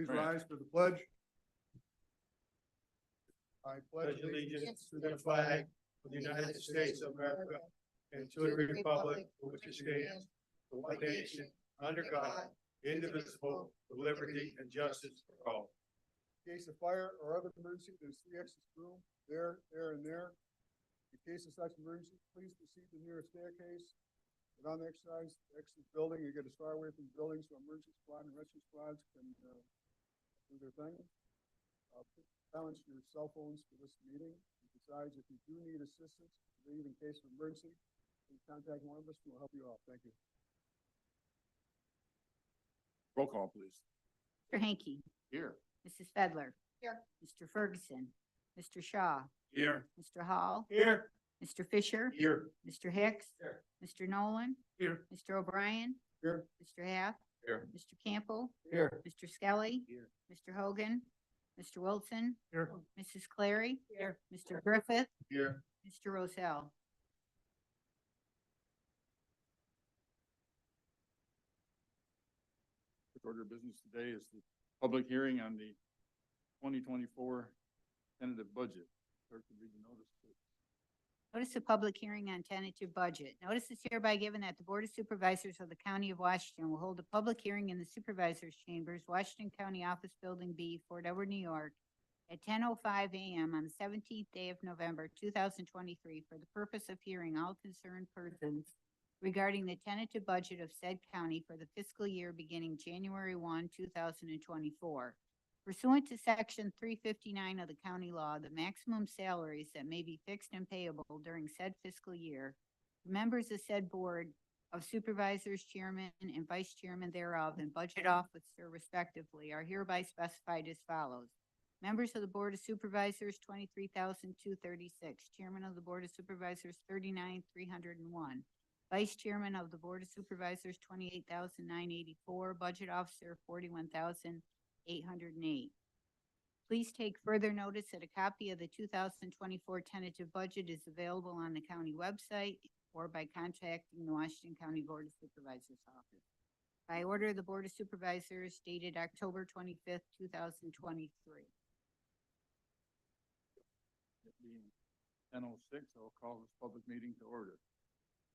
Please rise for the pledge. I Pledge allegiance to the flag of the United States of America and to the republic for which it stands, one nation, under God, indivisible, with liberty and justice for all. In case of fire or other emergency, there's 3 exits room, there, and there. In case of such emergency, please proceed to the nearest staircase. Get on the exit building, you get as far away from the building so emergency squad and rescue squads can do their thing. Silence your cell phones for this meeting. Besides, if you do need assistance, leave in case of emergency, please contact one of us and we'll help you out. Thank you. Roll call, please. Mr. Hanky, Here. Mrs. Fedler. Here. Mr. Ferguson, Mr. Shaw, Here. Mr. Hall, Here. Mr. Fisher, Here. Mr. Hicks, Here. Mr. Nolan, Here. Mr. O'Brien, Here. Mr. Half, Here. Mr. Campbell, Here. Mr. Skelly, Here. Mr. Hogan, Mr. Wilson, Here. Mrs. Clary, Mr. Griffith, Here. Mr. Rosell. First order of business today is the public hearing on the 2024 tentative budget. Clerk, would read the notice, please. Notice of public hearing on tentative budget. Notice is hereby given that the Board of Supervisors of the County of Washington will hold a public hearing in the Supervisors Chambers, Washington County Office Building B, Fort Edward, New York, at 10:05 a.m. on the 17th day of November, 2023, for the purpose of hearing all concerned persons regarding the tentative budget of said county for the fiscal year beginning January 1, 2024. Pursuant to section 359 of the county law, the maximum salaries that may be fixed and payable during said fiscal year, members of said board of supervisors, chairman and vice chairman thereof, and budget officer respectively are hereby specified as follows. Members of the Board of Supervisors, 23,236. Chairman of the Board of Supervisors, 39,301. Vice Chairman of the Board of Supervisors, 28,984. Budget Officer, 41,808. Please take further notice that a copy of the 2024 tentative budget is available on the county website or by contacting the Washington County Board of Supervisors office. By order of the Board of Supervisors dated October 25th, 2023. It being 10:06, I'll call this public meeting to order.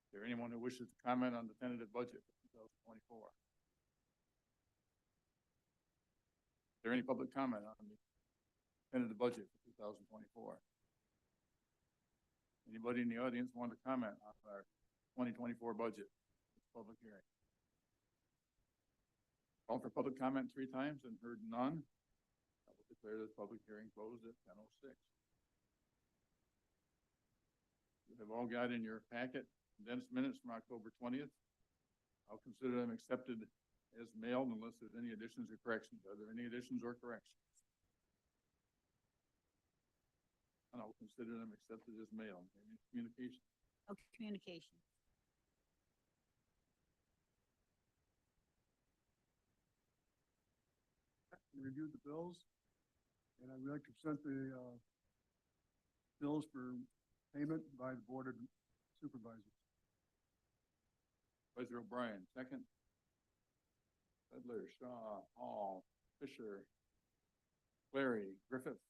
Is there anyone who wishes to comment on the tentative budget for 2024? Is there any public comment on the tentative budget for 2024? Anybody in the audience want to comment on our 2024 budget? It's public hearing. Called for public comment 3 times and heard none. I will declare this public hearing closed at 10:06. You have all got in your packet condensed minutes from October 20th. I'll consider them accepted as mailed unless there's any additions or corrections. Are there any additions or corrections? And I'll consider them accepted as mailed. Any communication? No communication. We reviewed the bills, and I would like to present the bills for payment by the Board of Supervisors. Supervisor O'Brien, second. Fedler, Shaw, Hall, Fisher, Clary, Griffith.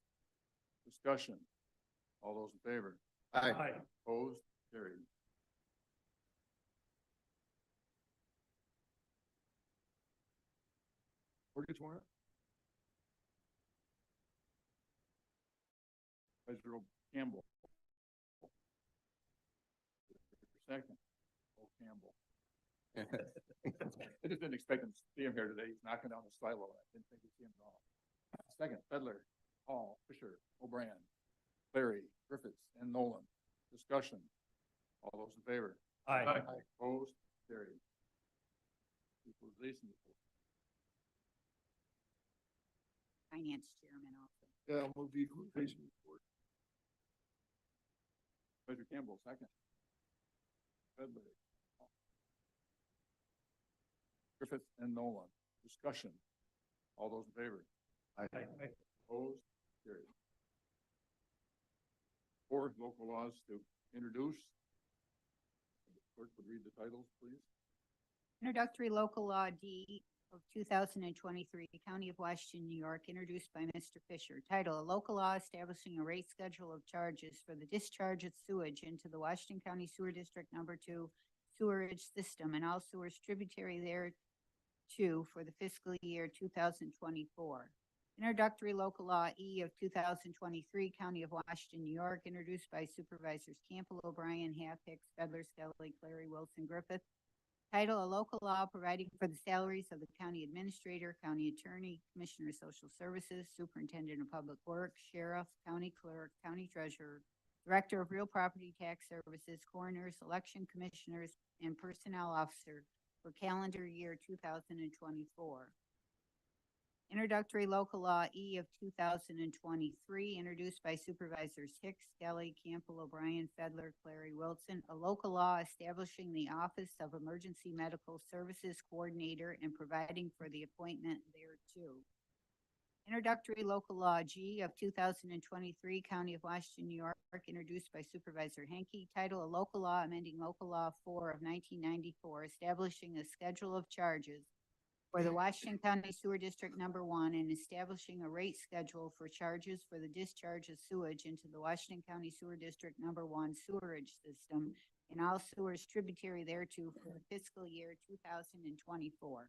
Discussion. All those in favor? Aye. Opposed? Carried. Mortgage warrant? Supervisor Campbell. Second. Campbell. I just didn't expect him to see him here today. He's knocking down the silo. I didn't think he'd see him at all. Second, Fedler, Hall, Fisher, O'Brien, Clary, Griffiths, and Nolan. Discussion. All those in favor? Aye. Opposed? Carried. Equalization report. Finance chairman also. Yeah, I'll move the equalization report. Supervisor Campbell, second. Fedler, Griffith, and Nolan. Discussion. All those in favor? Aye. Opposed? Carried. 4 local laws to introduce. Clerk would read the titles, please. Introductory Local Law D of 2023, County of Washington, New York, introduced by Mr. Fisher. Title, a local law establishing a rate schedule of charges for the discharge of sewage into the Washington County Sewer District Number 2 sewerage system and all sewers tributary thereto for the fiscal year 2024. Introductory local law E of 2023, County of Washington, New York, introduced by Supervisors Campbell, O'Brien, Half, Hicks, Fedler, Skelly, Clary, Wilson, Griffith. Title, a local law providing for the salaries of the county administrator, county attorney, commissioner of social services, superintendent of public works, sheriff, county clerk, county treasurer, director of real property tax services, coroners, election commissioners, and personnel officer for calendar year 2024. Introductory local law E of 2023, introduced by Supervisors Hicks, Skelly, Campbell, O'Brien, Fedler, Clary, Wilson, a local law establishing the Office of Emergency Medical Services Coordinator and providing for the appointment thereto. Introductory local law G of 2023, County of Washington, New York, introduced by Supervisor Henke. Title, a local law amending local law 4 of 1994, establishing a schedule of charges for the Washington County Sewer District Number 1 and establishing a rate schedule for charges for the discharge of sewage into the Washington County Sewer District Number 1 sewerage system and all sewers tributary thereto for the fiscal year 2024.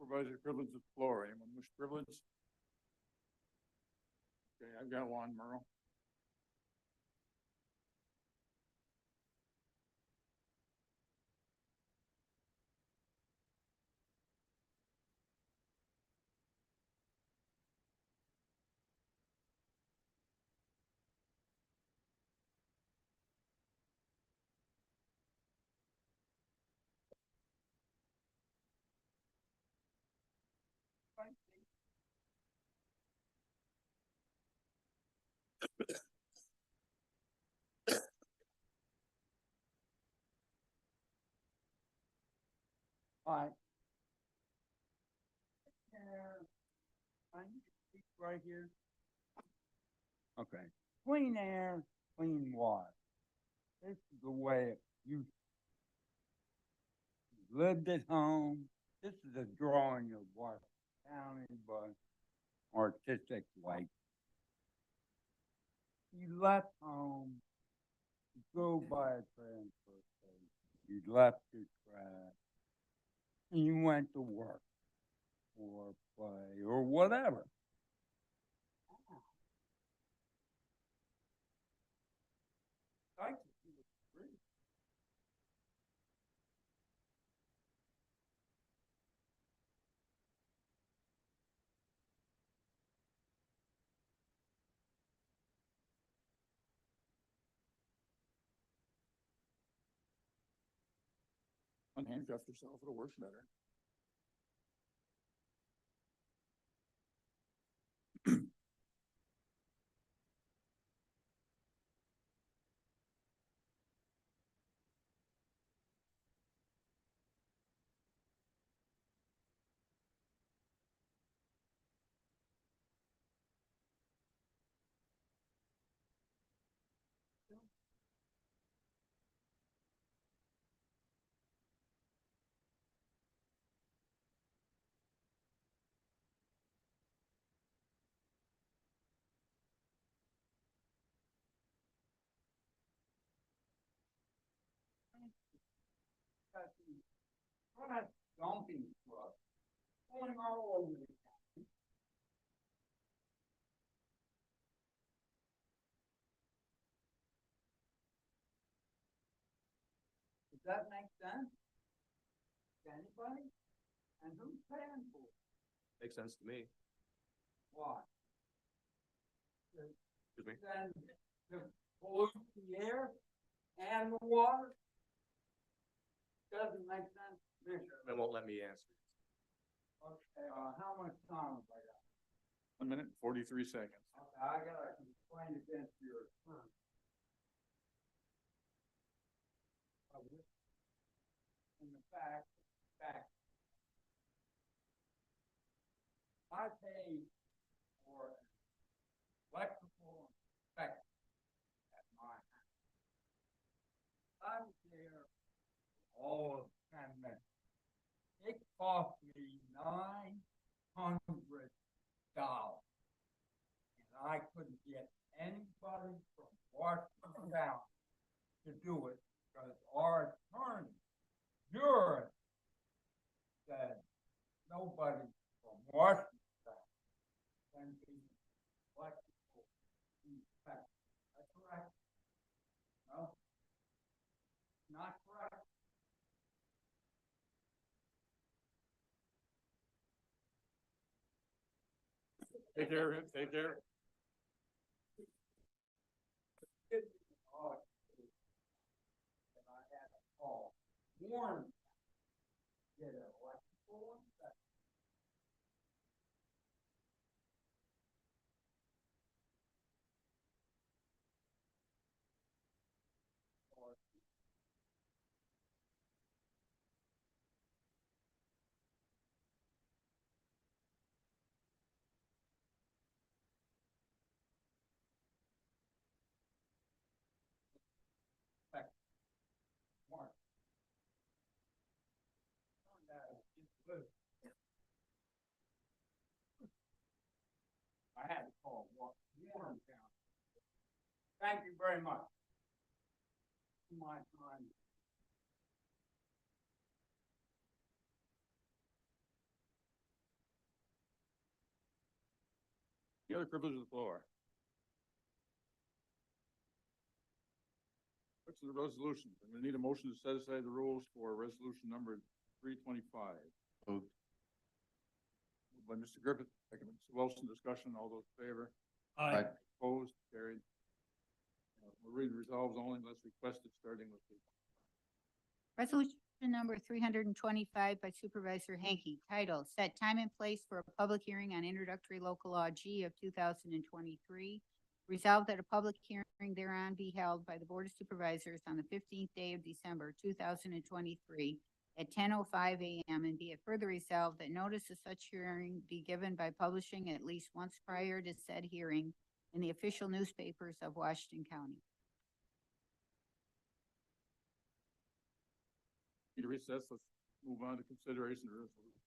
Supervisor privilege of the floor. Anyone wish privilege? Okay, I've got one, Merle. Hi. I need to speak right here. Okay. Clean air, clean water. This is the way it used to be. Lived at home. This is a drawing of Washington County, but artistic like. You left home, you go by a transfer station, you left your trash, and you went to work or play or whatever. I can see what's free. Unhandcuff yourself, it'll work better. Got the front dumping truck going all over the county. Does that make sense? To anybody? And who's paying for it? Makes sense to me. Why? Excuse me. Then to pollute the air and the water? Doesn't make sense to me. They won't let me answer. Okay, how much time have I got? 1 minute, 43 seconds. Okay, I gotta complain against your attorney. In the fact, I pay for an electrical inspection at my house. I was there all of 10 minutes. It cost me $900. And I couldn't get anybody from Washington County to do it because our attorney, your said nobody from Washington can be flexible to tax. That's correct. No, not correct. Take care, take care. And I had a call, warn them, get an electrical one. I had to call Warren County. Thank you very much. My time. The other privilege of the floor. What's the resolution? I'm gonna need a motion to set aside the rules for resolution number 325. Moved by Mr. Griffith, second by Mr. Wilson. Discussion, all those in favor? Aye. Opposed, carried. We'll read the resolves only unless requested, starting with the Resolution number 325 by Supervisor Hanky, title, set time and place for a public hearing on introductory local law G of 2023. Resolved that a public hearing thereon be held by the Board of Supervisors on the 15th day of December 2023 at 10:05 a.m. and be it further resolved that notice of such hearing be given by publishing at least once prior to said hearing in the official newspapers of Washington County. need a recess. Let's move on to consideration of resolution.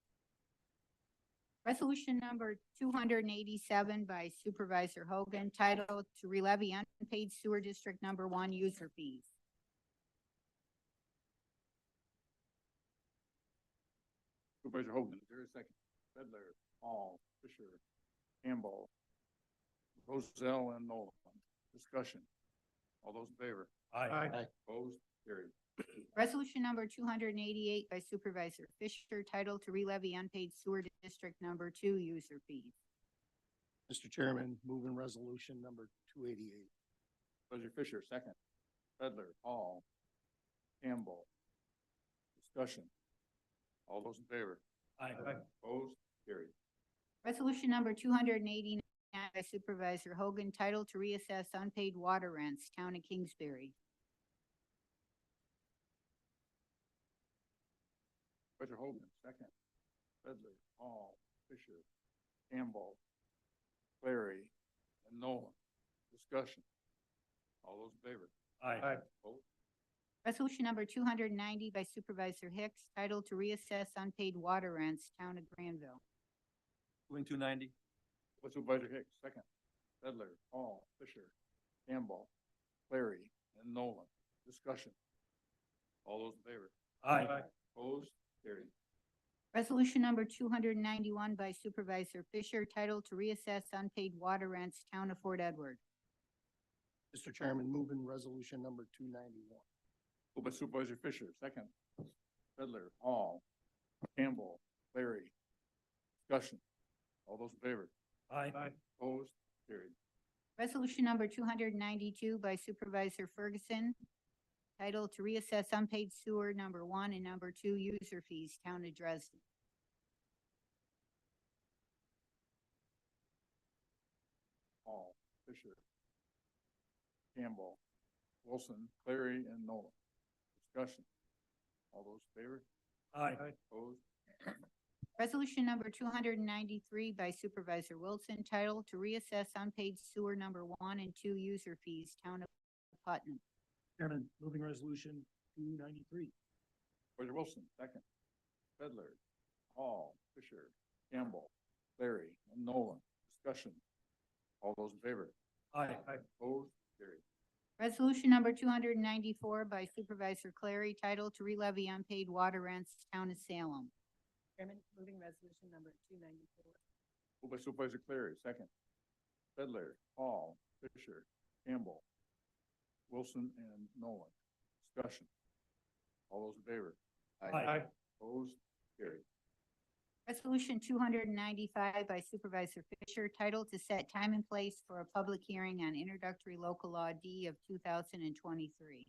Resolution number 287 by Supervisor Hogan, titled to relevy unpaid sewer district number 1 user fees. Supervisor Hogan, is there a second? Fedler, Hall, Fisher, Campbell, Roselle, and Nolan. Discussion. All those in favor? Aye. Opposed? Carried. Resolution number 288 by Supervisor Fisher, titled to relevy unpaid sewer district number 2 user fees. Mr. Chairman, move in resolution number 288. Supervisor Fisher, second. Fedler, Hall, Campbell. Discussion. All those in favor? Aye. Opposed? Carried. Resolution number 289 by Supervisor Hogan, titled to reassess unpaid water rents, Town of Kingsbury. Supervisor Hogan, second. Fedler, Hall, Fisher, Campbell, Clary, and Nolan. Discussion. All those in favor? Aye. Opposed? Resolution number 290 by Supervisor Hicks, titled to reassess unpaid water rents, Town of Granville. Moving 290. Supervisor Hicks, second. Fedler, Hall, Fisher, Campbell, Clary, and Nolan. Discussion. All those in favor? Aye. Opposed? Carried. Resolution number 291 by Supervisor Fisher, titled to reassess unpaid water rents, Town of Fort Edward. Mr. Chairman, move in resolution number 291. Moved by Supervisor Fisher, second. Fedler, Hall, Campbell, Clary. Discussion. All those in favor? Aye. Opposed? Carried. Resolution number 292 by Supervisor Ferguson, titled to reassess unpaid sewer number 1 and number 2 user fees, Town of Dresden. Hall, Fisher, Campbell, Wilson, Clary, and Nolan. Discussion. All those in favor? Aye. Opposed? Resolution number 293 by Supervisor Wilson, titled to reassess unpaid sewer number 1 and 2 user fees, Town of Putnam. Chairman, moving resolution 293. Supervisor Wilson, second. Fedler, Hall, Fisher, Campbell, Larry, and Nolan. Discussion. All those in favor? Aye. Opposed? Carried. Resolution number 294 by Supervisor Clary, title to relevy unpaid water rents, Town of Salem. Chairman, moving resolution number 294. Moved by Supervisor Clary, second. Fedler, Hall, Fisher, Campbell, Wilson, and Nolan. Discussion. All those in favor? Opposed? Carried. Resolution 295 by Supervisor Fisher, title to set time and place for a public hearing on introductory local law D of 2023.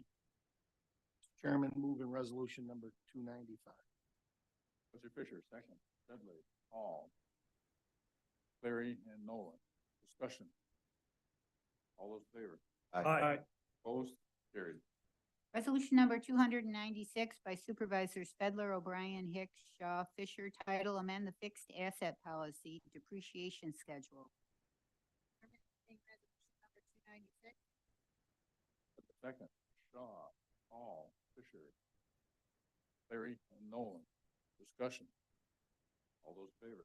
Chairman, moving resolution number 295. Supervisor Fisher, second. Dudley, Hall, Clary, and Nolan. Discussion. All those in favor? Opposed? Carried. Resolution number 296 by Supervisors Fedler, O'Brien, Hicks, Shaw, Fisher, title amend the fixed asset policy depreciation schedule. Moving resolution number 296. Second. Shaw, Hall, Fisher, Clary, and Nolan. Discussion. All those in favor?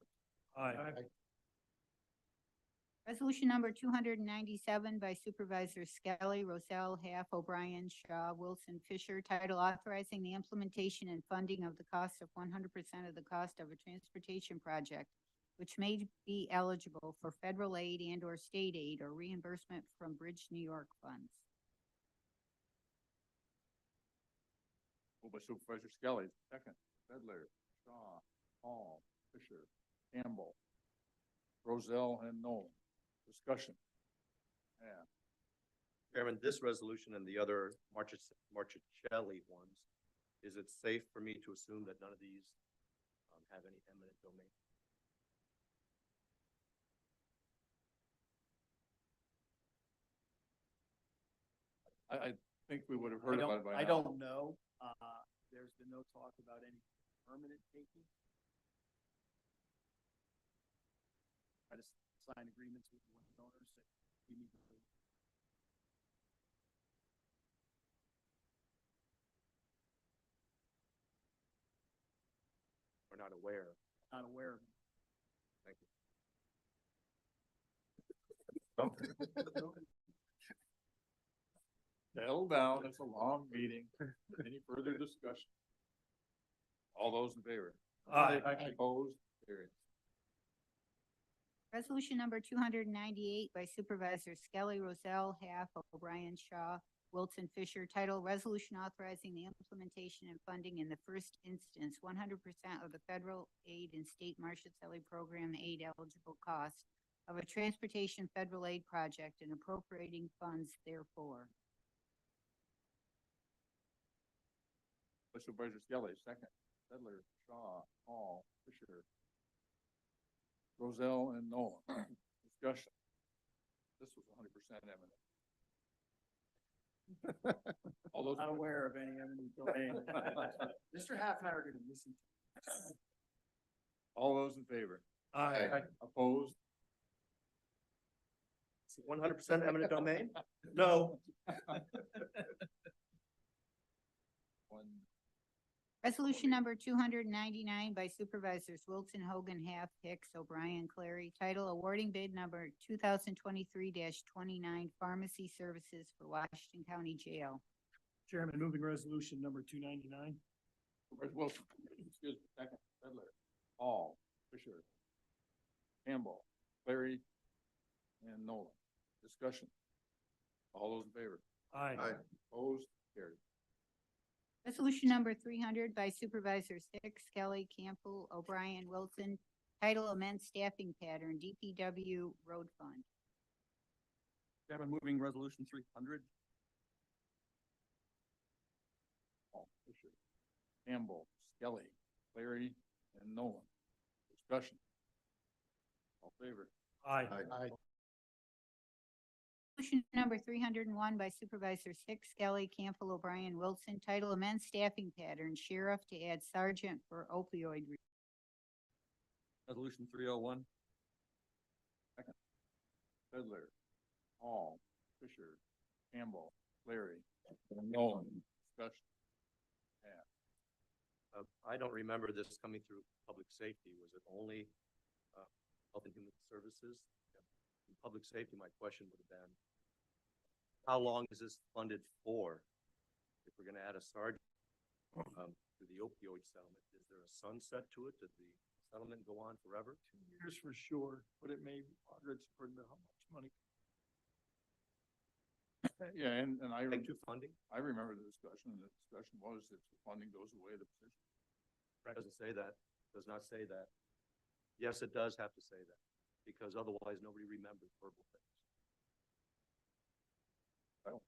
Resolution number 297 by Supervisors Skelly, Roselle, Half, O'Brien, Shaw, Wilson, Fisher, title authorizing the implementation and funding of the cost of 100% of the cost of a transportation project, which may be eligible for federal aid and or state aid or reimbursement from Bridge New York funds. Moved by Supervisor Skelly, second. Fedler, Shaw, Hall, Fisher, Campbell, Roselle, and Nolan. Discussion. Yeah. Chairman, this resolution and the other Marchicelli ones, is it safe for me to assume that none of these have any eminent domain? I think we would have heard about it by now. I don't know. There's been no talk about any permanent taking. I just sign agreements with the landowners that we need to do. We're not aware. Not aware of it. Thank you. Settle down, it's a long meeting. Any further discussion? All those in favor? Opposed? Carried. Resolution number 298 by Supervisors Skelly, Roselle, Half, O'Brien, Shaw, Wilson, Fisher, title resolution authorizing the implementation and funding in the first instance 100% of the federal aid and state Marchicelli program aid eligible costs of a transportation federal aid project and appropriating funds therefore. Supervisor Skelly, second. Sedler, Shaw, Hall, Fisher, Roselle, and Nolan. Discussion. This was 100% eminent. All those. Not aware of any eminent domain. Mr. Half and I are gonna listen. All those in favor? Aye. Opposed? 100% eminent domain? No. One. Resolution number 299 by Supervisors Wilson, Hogan, Half, Hicks, O'Brien, Clary, title awarding bid number 2023-29 pharmacy services for Washington County Jail. Chairman, moving resolution number 299. Supervisor Wilson, excuse me, second. Sedler, Hall, Fisher, Campbell, Clary, and Nolan. Discussion. All those in favor? Aye. Opposed? Carried. Resolution number 300 by Supervisors Hicks, Skelly, Campbell, O'Brien, Wilson, title amend staffing pattern, DPW road fund. Chairman, moving resolution 300. Hall, Fisher, Campbell, Skelly, Clary, and Nolan. Discussion. All in favor? Aye. Resolution number 301 by Supervisors Hicks, Skelly, Campbell, O'Brien, Wilson, title amend staffing pattern, sheriff to add sergeant for opioid. Resolution 301. Sedler, Hall, Fisher, Campbell, Clary, and Nolan. Discussion. I don't remember this coming through public safety. Was it only, Health and Human Services? In public safety, my question would have been, how long is this funded for? If we're gonna add a sergeant, to the opioid settlement, is there a sunset to it? Did the settlement go on forever? 2 years for sure, but it may be moderate for how much money. Yeah, and Take to funding? I remember the discussion, and the discussion was if the funding goes away, the position. Doesn't say that, does not say that. Yes, it does have to say that, because otherwise nobody remembers verbal things. Well.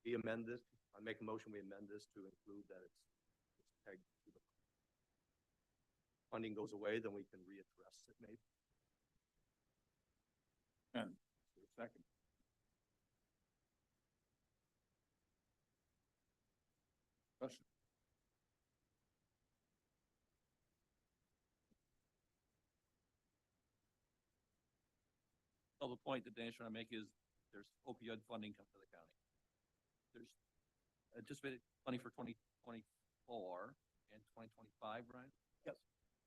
We amend this, I make a motion, we amend this to include that it's pegged to the funding goes away, then we can readdress it maybe. And second. Discussion. Well, the point that Dan's trying to make is there's opioid funding coming to the county. There's anticipated money for 2024 and 2025, Brian? Yes.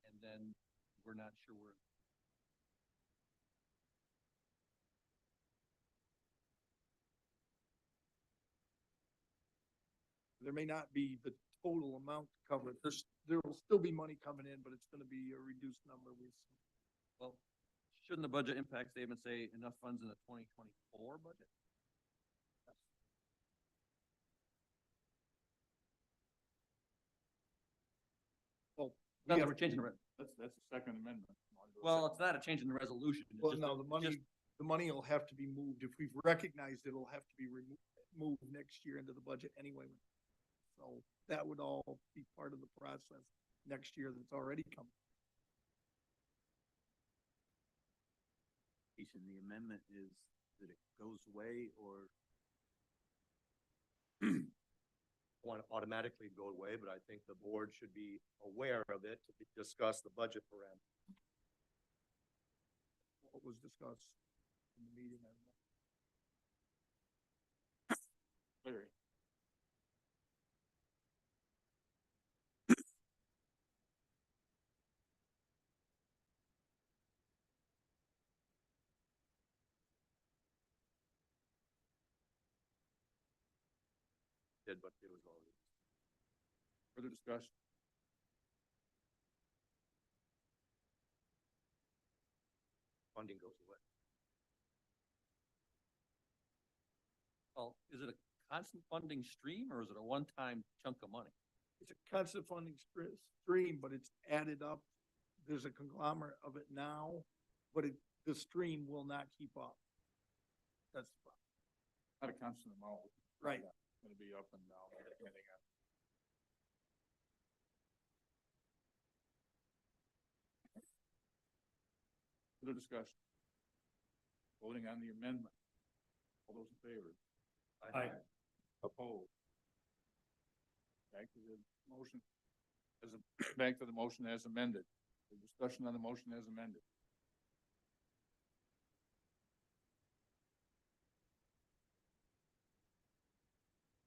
And then we're not sure where. There may not be the total amount to cover it. There will still be money coming in, but it's gonna be a reduced number. Well, shouldn't the budget impact statement say enough funds in the 2024 budget? Well, Not we that have- we're changing the, That's the second amendment. well, it's not a change in the resolution. It's Well, just no, just- the money will have to be moved. If we've recognized it'll have to be moved next year into the budget anyway. So that would all be part of the process next year that's already come. The amendment is that it goes away or? Want to automatically go away, but I think the board should be aware of it to discuss the budget parameters. What was discussed in the meeting. Larry. But it was already. Further discussion. Funding goes away. Well, is it a constant funding stream or is it a one-time chunk of money? It's a constant funding stream, but it's added up. There's a conglomerate of it now, but the stream will not keep up. That's the problem. Not a constant amount. Right. It's gonna be up and down, depending on. Further discussion. Voting on the amendment. All those in favor? Aye. Opposed? Back to the motion. Back to the motion as amended. The discussion on the motion as amended.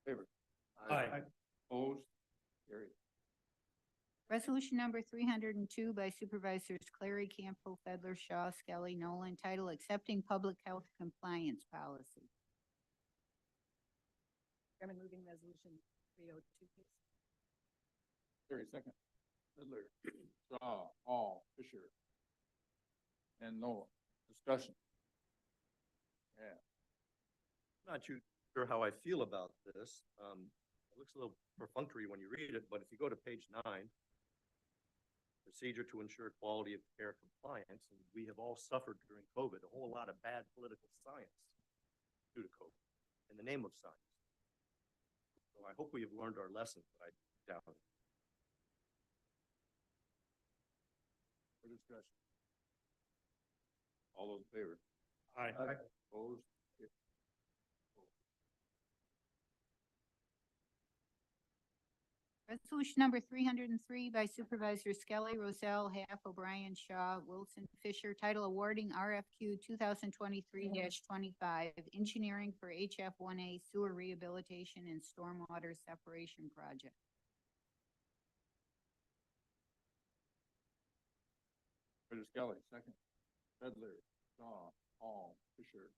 Favor? Aye. Opposed? Carried. Resolution number 302 by Supervisors Clary, Campbell, Fedler, Shaw, Skelly, Nolan, title accepting public health compliance policy. Chairman, moving resolution 302, please. Carried, second. Fiddler, Shaw, Hall, Fisher, and Noah. Discussion. Yeah. Not too sure how I feel about this. It looks a little perfunctory when you read it, but if you go to page 9, procedure to ensure quality of care compliance, and we have all suffered during COVID, a whole lot of bad political science due to COVID in the name of science. So I hope we have learned our lesson, but I doubt it. For discussion. All those in favor? Aye. Opposed? Resolution number 303 by Supervisors Skelly, Roselle, Half, O'Brien, Shaw, Wilson, Fisher, title awarding RFQ 2023-25, engineering for HF1A sewer rehabilitation and stormwater separation project. Skelly, second. Pedler, Shaw, Hall, Fisher,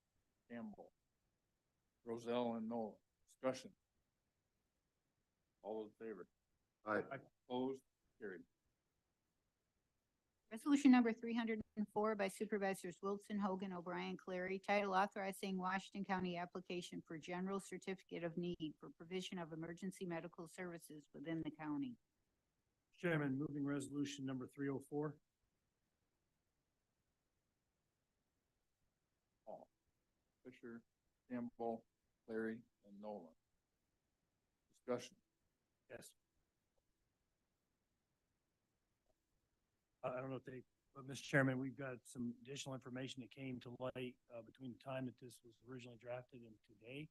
Campbell, Rozell and Noel. Discussion. All those in favor? Aye. Opposed? Carried. Resolution number 304 by Supervisors Wilson, Hogan, O'Brien, Clary, title authorizing Washington County application for general certificate of need for provision of emergency medical services within the county. Chairman, moving resolution number 304. Hall, Fisher, Campbell, Clary, and Nolan. Discussion. Yes. I don't know if but Mr. Chairman, we've got some additional information that came to light, between the time that this was originally drafted and today.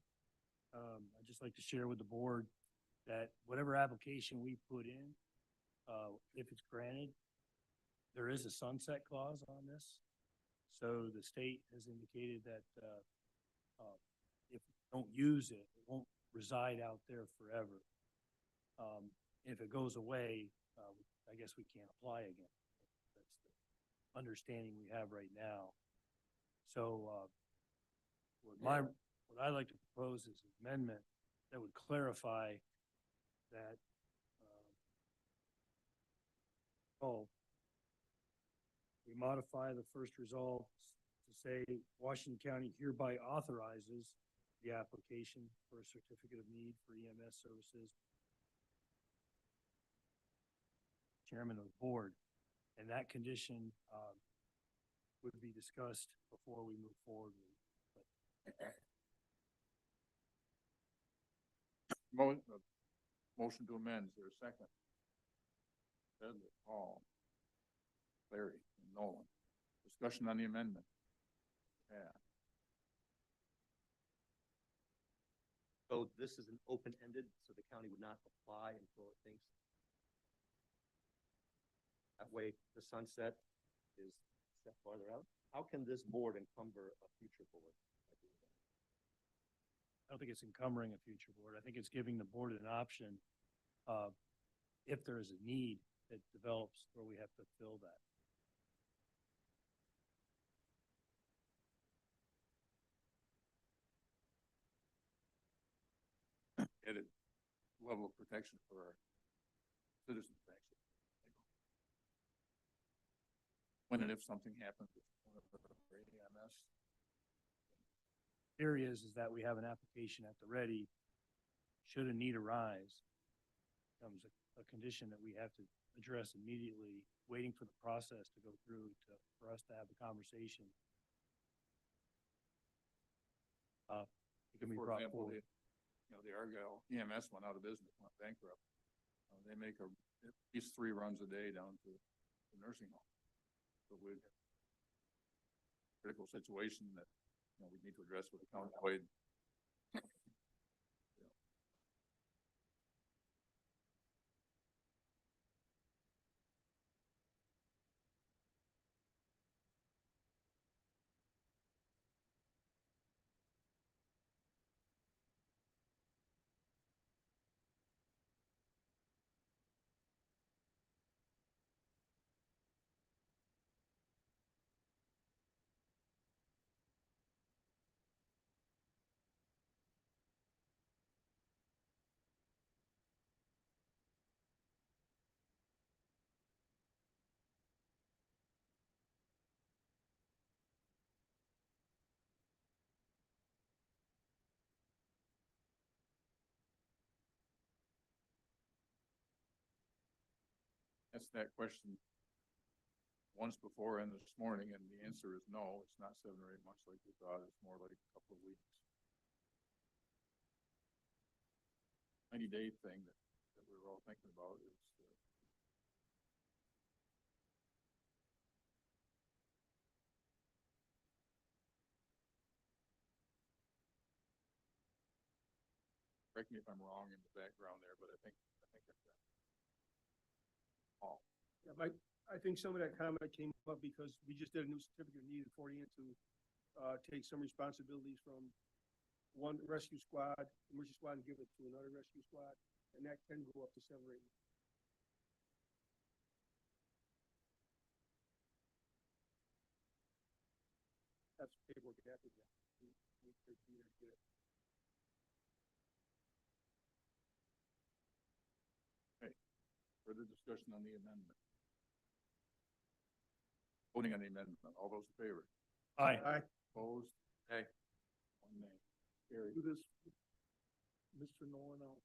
I'd just like to share with the board that whatever application we put in, if it's granted, there is a sunset clause on this. So the state has indicated that, if we don't use it, it won't reside out there forever. If it goes away, I guess we can't apply again. That's the understanding we have right now. So, what I'd like to propose is an amendment that would clarify that, we modify the first resolve to say Washington County hereby authorizes the application for a certificate of need for EMS services. Chairman of the board, and that condition, would be discussed before we move forward. Motion to amend, is there a second? Pedler, Hall, Clary, and Nolan. Discussion on the amendment. Yeah. So this is an open-ended, so the county would not apply until it thinks. That way, the sunset is set farther out. How can this board encumber a future board? I don't think it's encumbering a future board. I think it's giving the board an option, if there is a need that develops where we have to fill that. Added level of protection for our citizens, actually. When and if something happens with one of our AMS. Theory is that we have an application at the ready, should a need arise, becomes a condition that we have to address immediately, waiting for the process to go through for us to have the conversation. It can be For brought example, forward. the Argyle EMS went out of business, went bankrupt. They make at least 3 runs a day down to the nursing home. So we'd critical situation that, we need to address with the county-wide. Asked that question once before and this morning, and the answer is no, it's not 7 or 8 months like we thought, it's more like a couple of weeks. 90-day thing that we were all thinking about is, correct me if I'm wrong in the background there, but I think that's that. All. Yeah, I think some of that comment came up because we just did a new certificate of need according to take some responsibilities from one rescue squad, emergency squad, and give it to another rescue squad, and that can go up to 7 or 8 months. That's paperwork you have to get. We could either get it. Further discussion on the amendment? Voting on the amendment, all those in favor? Aye. Opposed? Aye. One nay. Carried. Do this, Mr. Nolan, out.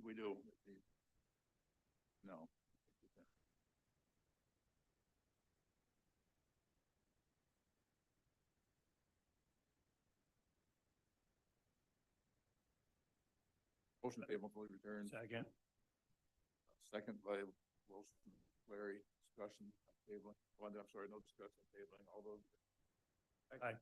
We do. No. Motion table fully returned. Second. Second by Wilson, Larry, discussion on tabling. Oh, I'm sorry, no discussion on tabling. All those. Aye.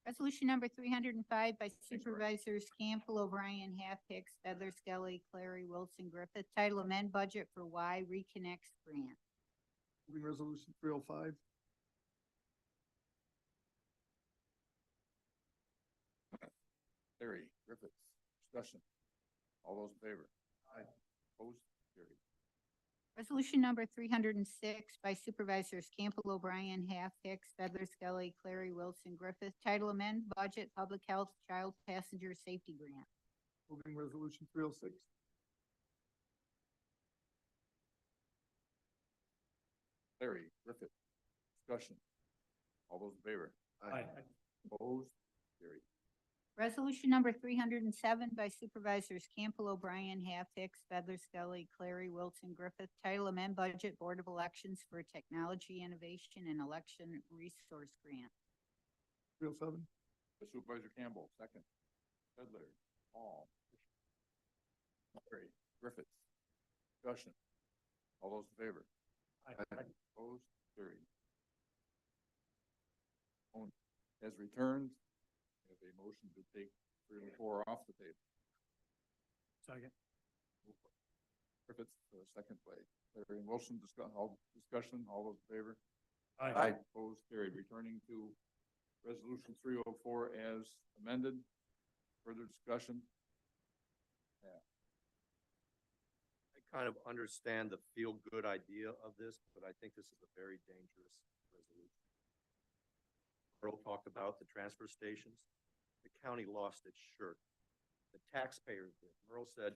Resolution number 305 by Supervisors Campbell, O'Brien, Half Hicks, Fedler, Skelly, Clary, Wilson, Griffith. Title amend budget for Y Reconnects grant. Moving resolution 305. Larry, Griffith, discussion. All those in favor? Aye. Opposed? Carried. Resolution number 306 by Supervisors Campbell, O'Brien, Half Hicks, Fedler, Skelly, Clary, Wilson, Griffith. Title amend budget Public Health Child Passenger Safety Grant. Moving resolution 306. Larry, Griffith, discussion. All those in favor? Aye. Opposed? Carried. Resolution number 307 by Supervisors Campbell, O'Brien, Half Hicks, Fedler, Skelly, Clary, Wilson, Griffith. Title amend budget Board of Elections for Technology Innovation and Election Resource Grant. 307. By Supervisor Campbell, second. Fedler, Hall, Larry, Griffith, discussion. All those in favor? Aye. Opposed? Carried. Has returned. We have a motion to take 3 and 4 off the table. Second. Griffith, second by Larry and Wilson, discussion, all those in favor? Aye. Opposed? Carried. Returning to resolution 304 as amended. Further discussion? I kind of understand the feel-good idea of this, but I think this is a very dangerous resolution. Earl talked about the transfer stations. The county lost its shirt. The taxpayers did. Merle said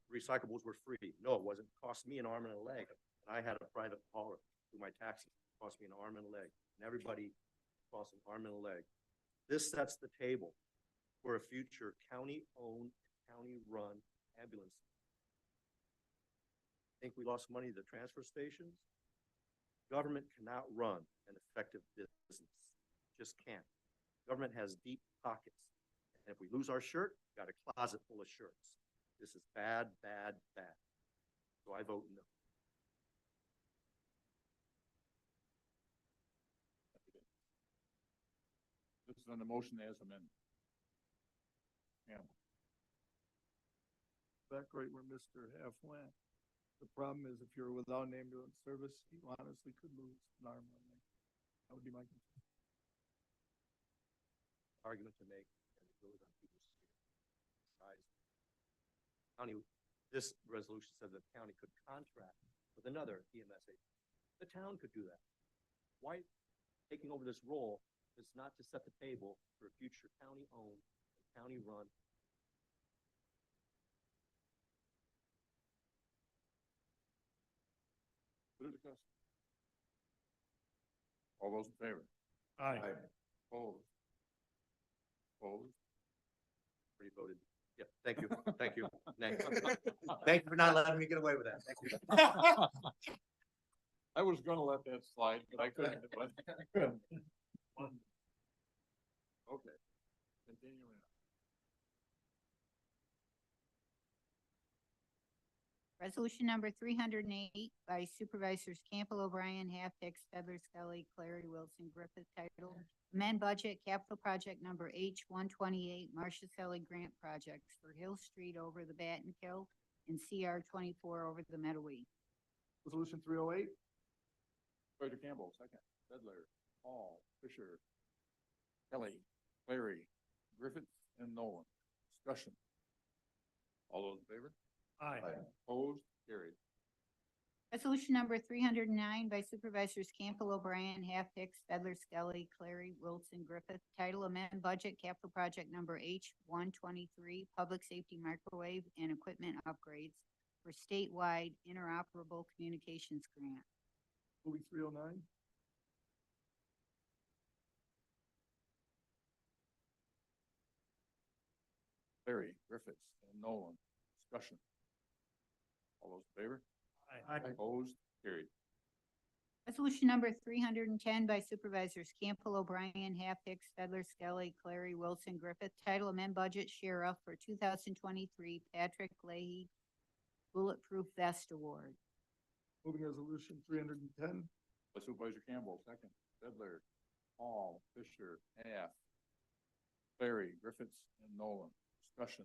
recyclables were free. No, it wasn't. It cost me an arm and a leg. And I had a private hauler through my taxes. It cost me an arm and a leg. And everybody cost an arm and a leg. This sets the table for a future county-owned, county-run ambulance. Think we lost money to the transfer stations? Government cannot run an effective business. Just can't. Government has deep pockets. And if we lose our shirt, we've got a closet full of shirts. This is bad, bad, bad. So I vote no. This is on the motion as amended. Campbell. Back right where Mr. Half went. The problem is if you're without an ambulance service, you honestly could lose an arm or a leg. That would be my concern. Argument to make, and it goes on people's size. County, this resolution says the county could contract with another EMS agency. The town could do that. Why taking over this role is not to set the table for a future county-owned, county-run. Further discussion? All those in favor? Aye. Opposed? Opposed? Already voted. Yeah, thank you, thank you. Thank you for not letting me get away with that. Thank you. I was gonna let that slide, but I couldn't. Okay, continuing on. Resolution number 308 by Supervisors Campbell, O'Brien, Half Hicks, Fedler, Skelly, Clary, Wilson, Griffith. Title amend budget capital project number H-128 Marcia Selly Grant Projects for Hill Street over the Batten Kill and CR-24 over the Meadowee. Resolution 308. Supervisor Campbell, second. Fedler, Hall, Fisher, Kelly, Larry, Griffiths, and Nolan. Discussion. All those in favor? Aye. Opposed? Carried. Resolution number 309 by Supervisors Campbell, O'Brien, Half Hicks, Fedler, Skelly, Clary, Wilson, Griffith. Title amend budget capital project number H-123, public safety microwave and equipment upgrades for statewide interoperable communications grant. Moving 309. Clary, Griffiths, and Nolan. Discussion. All those in favor? Aye. Opposed? Carried. Resolution number 310 by Supervisors Campbell, O'Brien, Half Hicks, Fedler, Skelly, Clary, Wilson, Griffith. Title amend budget sheriff for 2023 Patrick Leahy Bulletproof Vest Award. Moving resolution 310. By Supervisor Campbell, second. Fedler, Hall, Fisher, Half, Clary, Griffiths, and Nolan. Discussion.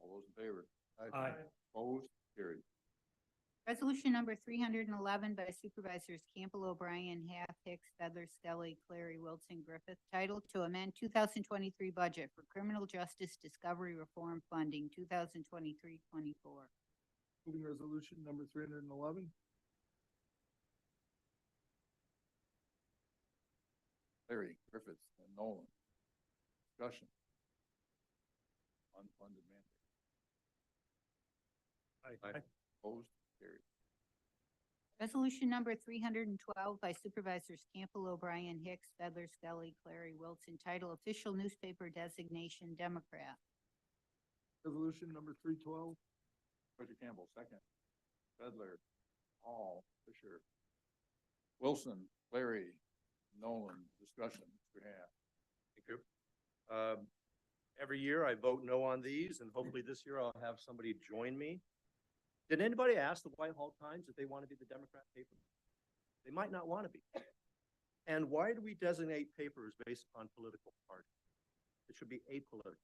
All those in favor? Aye. Opposed? Carried. Resolution number 311 by Supervisors Campbell, O'Brien, Half, Hicks, Fedler, Skelly, Clary, Wilson, Griffith. Title to amend 2023 budget for criminal justice discovery reform funding 2023-24. Moving resolution number 311. Clary, Griffiths, and Nolan. Discussion. Unfunded mandate. Aye. Opposed? Carried. Resolution number 312 by Supervisors Campbell, O'Brien, Hicks, Fedler, Skelly, Clary, Wilson. Title official newspaper designation Democrat. Resolution number 312. Supervisor Campbell, second. Fedler, Hall, Fisher, Wilson, Clary, Nolan. Discussion. Mr. Half. Thank you. Every year I vote no on these, and hopefully this year I'll have somebody join me. Did anybody ask the Whitehall Times if they want to be the Democrat paper? They might not want to be. And why do we designate papers based on political party? It should be apolitical.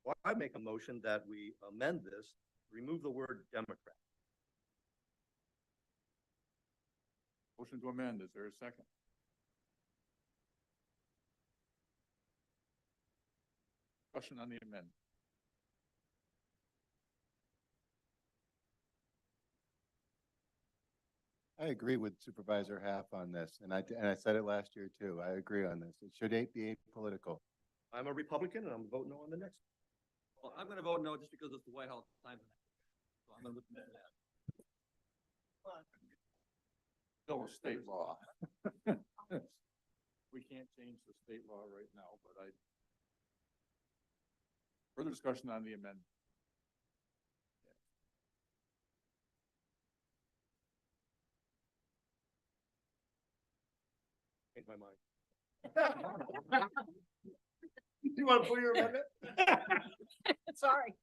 Well, I make a motion that we amend this, remove the word Democrat. Motion to amend. Is there a second? Discussion on the amendment. I agree with Supervisor Half on this, and I said it last year too. I agree on this. It should be apolitical. I'm a Republican and I'm voting no on the next. Well, I'm gonna vote no just because it's the White House Times. So I'm gonna look at that. Still a state law. We can't change the state law right now, but further discussion on the amendment. Change my mind. You want to put your amendment? Sorry.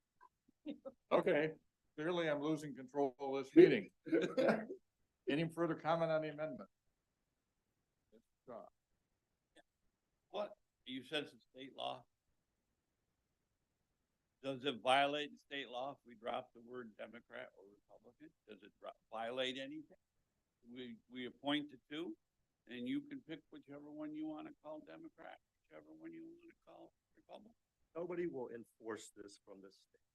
Okay, clearly I'm losing control of this meeting. Any further comment on the amendment? What? You said it's a state law? Does it violate the state law if we drop the word Democrat or Republican? Does it violate anything? We appoint the two, and you can pick whichever one you want to call Democrat, whichever one you want to call Republican. Nobody will enforce this from this state.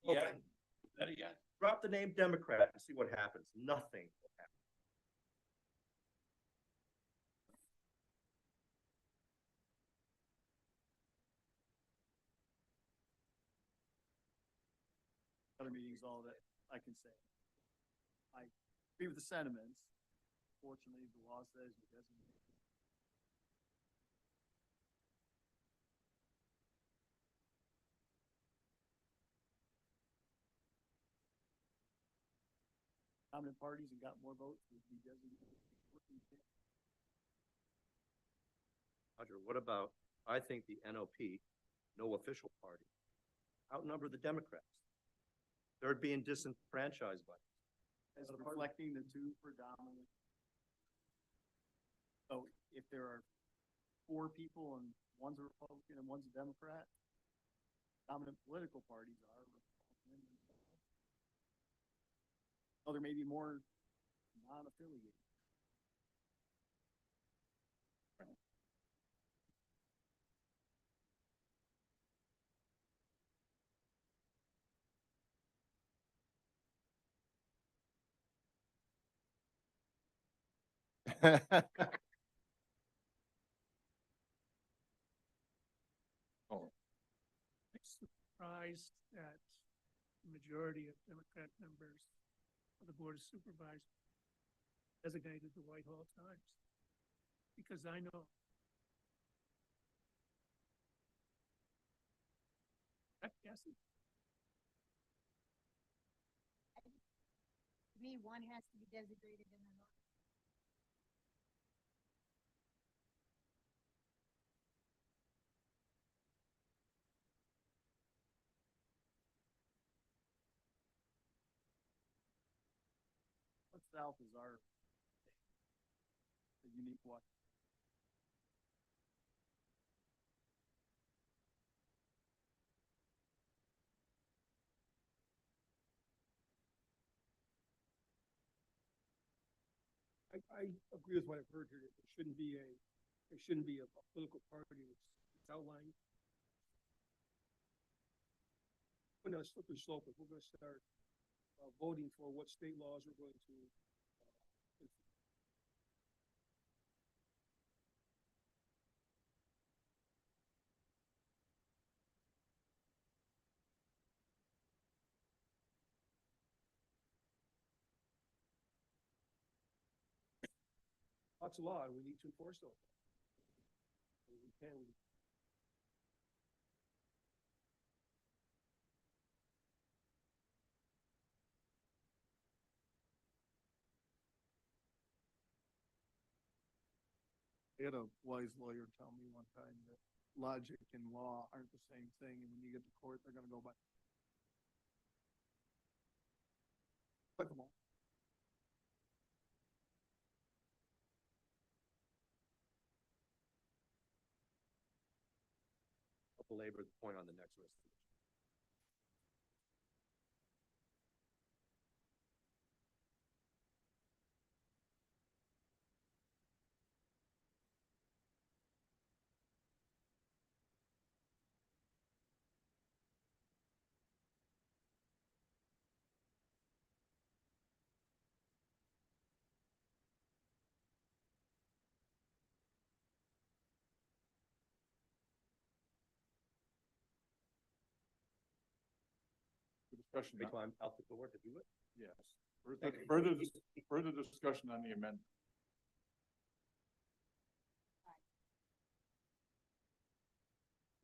Yeah. Is that a yes? Drop the name Democrat and see what happens. Nothing will happen. Other meetings, all that I can say. I agree with the sentiments. Fortunately, the law says you designate. Dominant parties and got more votes would be designated. Roger, what about, I think the NOP, no official party, outnumber the Democrats. They're being disenfranchised by it. As reflecting the two predominant. So if there are 4 people and one's a Republican and one's a Democrat, dominant political parties are Republican. Oh, there may be more non-affiliated. Oh, Surprised that the majority of Democrat members of the Board of Supervisors designated the Whitehall Times. Because I know. I'm guessing. To me, one has to be designated in the. What South is our a unique one. I agree with what I've heard here. There shouldn't be a political party that's outlined. We're not a slippery slope. If we're going to start voting for what state laws we're going to lots of law, and we need to enforce those. We can. I had a wise lawyer tell me one time that logic and law aren't the same thing, and when you get to court, they're gonna go by. Click them all. I'll belabor the point on the next resolution. discussion. Wait till I'm out the door to do it. Yes. Further discussion on the amendment.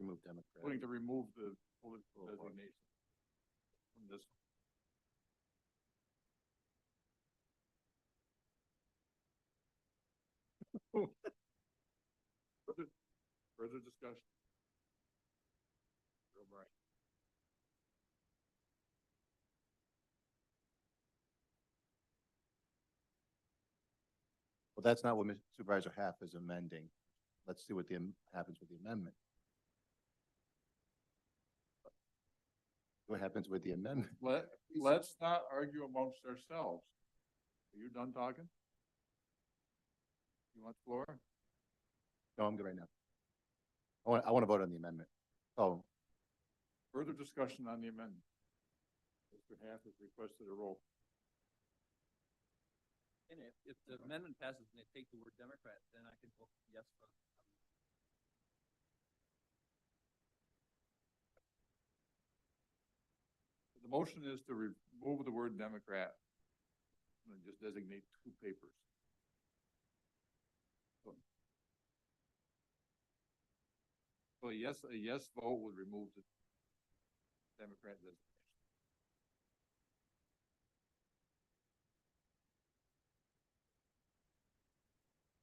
Remove Democrat. Willing to remove the political designation from this. Further discussion. Real bright. Well, that's not what Supervisor Half is amending. Let's see what happens with the amendment. What happens with the amendment? Let's not argue amongst ourselves. Are you done talking? You want the floor? No, I'm good right now. I want to vote on the amendment. Oh, Further discussion on the amendment. Mr. Half has requested a roll. And if the amendment passes and they take the word Democrat, then I can vote yes for. The motion is to remove the word Democrat and just designate two papers. So a yes vote would remove the Democrat designation.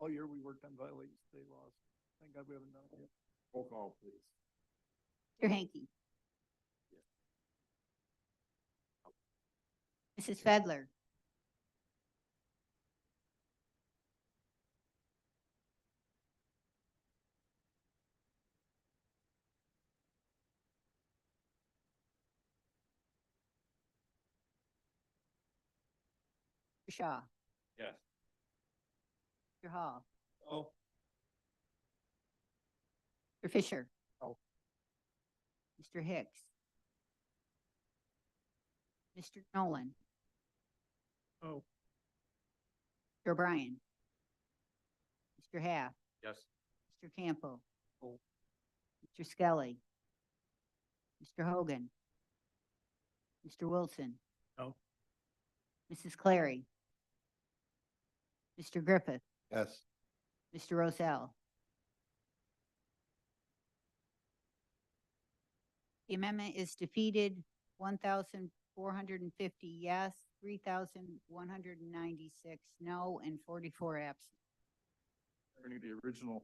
All year we worked on violating state laws. Thank God we haven't done it yet. Roll call, please. Mr. Hanky. Mrs. Fedler. Mr. Shaw. Yes. Mr. Hall. Oh, Mr. Fisher. Oh. Mr. Hicks. Mr. Nolan. oh, Mr. O'Brien. Mr. Half, Yes. Mr. Campo. Mr. Skelly. Mr. Hogan. Mr. Wilson. No. Mrs. Clary. Mr. Griffith. Yes. Mr. Rosell. The amendment is defeated, 1,450 yes, 3,196 no, and 44 absent. Turning to the original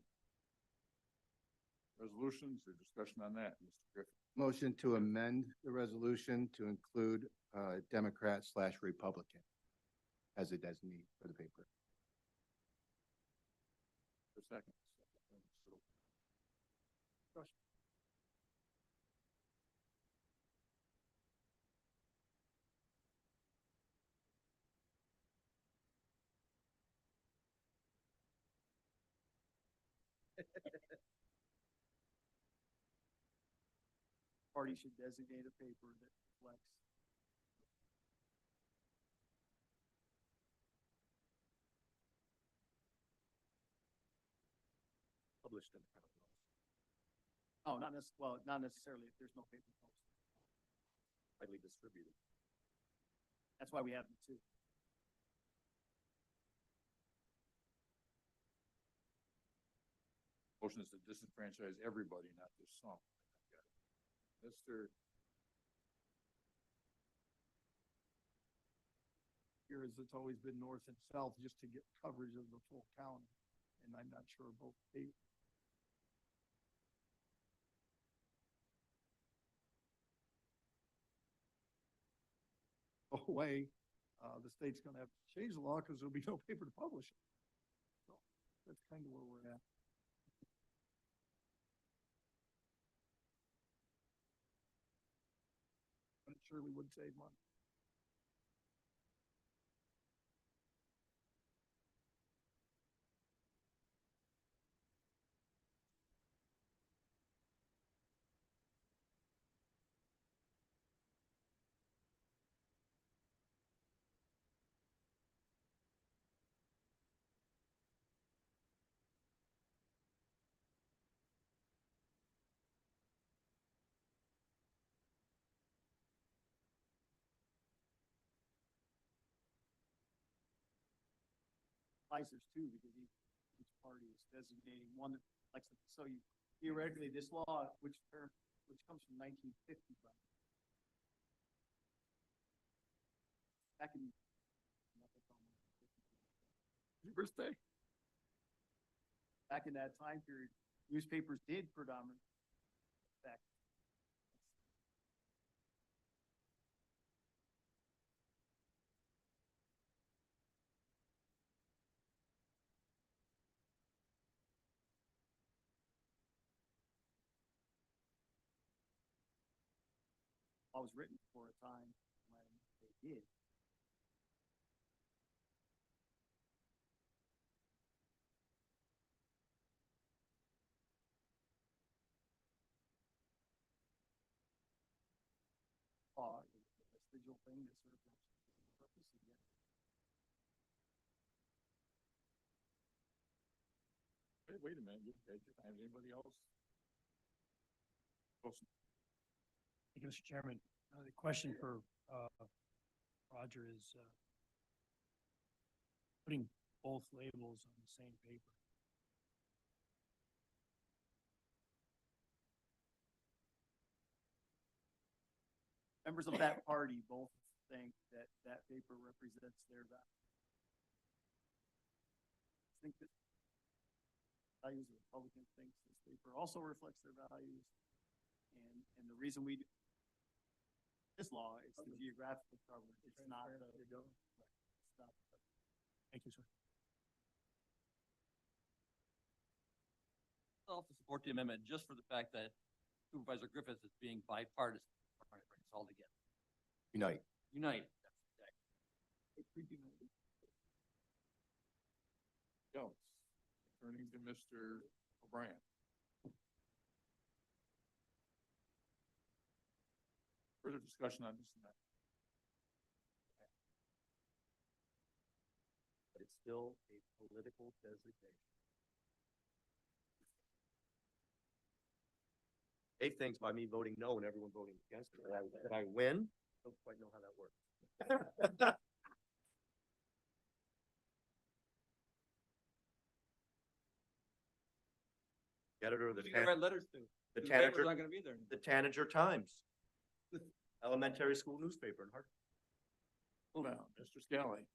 resolutions or discussion on that, Mr. Griffin. Motion to amend the resolution to include Democrat/Republican as a designee for the paper. For a second. Party should designate a paper that reflects. Published in the county. Oh, not necessarily if there's no paper posted. Widely distributed. That's why we have them too. Motion is to disenfranchise everybody, not just some. Mr. Here is it's always been north and south just to get coverage of the full county, and I'm not sure about state. Go away, the state's gonna have to change the law because there'll be no paper to publish it. So that's kind of where we're at. But it surely would save money. Advisors too, because each party is designating one that likes it. So you theoretically, this law, which comes from 1950, back in. Your birthday? Back in that time period, newspapers did predominantly. Back. I was written for a time when they did. Law is a vestigial thing that serves a purpose again. Wait a minute, you had your time. Anybody else? Wilson. Thank you, Mr. Chairman. The question for, Roger is, putting both labels on the same paper. Members of that party both think that that paper represents their value. I think that values of Republicans thinks this paper also reflects their values. And the reason this law is the geographical coverage. It's not the. Thank you, sir. I'll have to support the amendment just for the fact that Supervisor Griffith is being bipartisan, trying to bring us all together. Unite. Unite. Jones. Turning to Mr. O'Brien. Further discussion on this tonight? But it's still a political designation. Eighth thing's by me voting no and everyone voting against it. Did I win? Don't quite know how that works. Editor of the You gotta write letters to. the The paper's Tanager, not gonna be there. the Tanager Times, elementary school newspaper in Hartford. Hold down, Mr. Scally.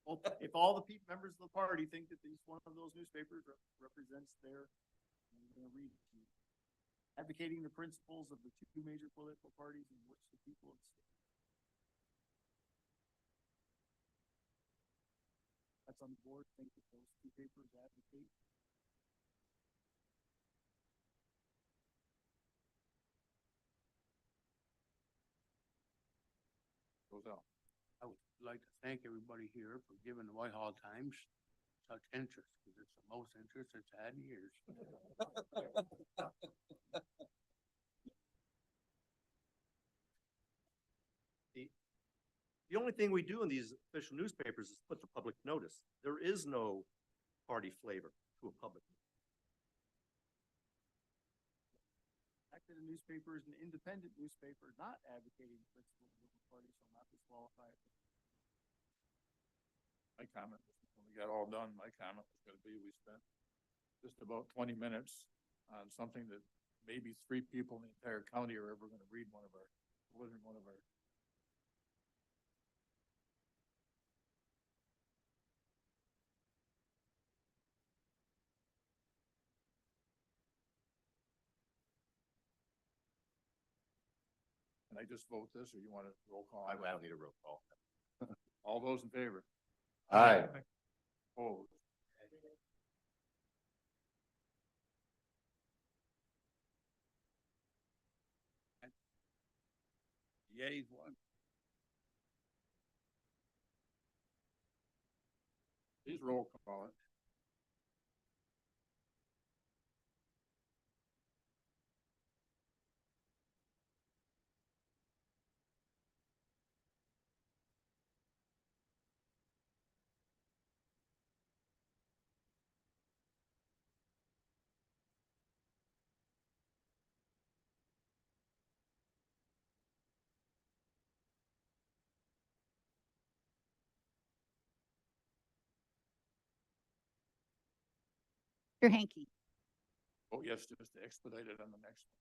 Well, if all the members of the party think that these, one of those newspapers represents their, I'm gonna read it to you. Advocating the principles of the two major political parties in which the people of the state. That's on the board, think that those two papers advocate. Goes out. I would like to thank everybody here for giving the Whitehall Times such interest, because it's the most interest it's had in years. The only thing we do in these official newspapers is put the public notice. There is no party flavor to a public. Fact that a newspaper is an independent newspaper, not advocating the principles of the party shall not disqualify it. My comment, when we got all done, my comment was gonna be, we spent just about 20 minutes on something that maybe 3 people in the entire county are ever gonna read one of our. Can I just vote this, or you want a roll call? I don't need a roll call. All those in favor? Aye. Opposed? Yeas, one. Please roll call it. Mr. Hanky, Oh, yes, just to expedite it on the next one.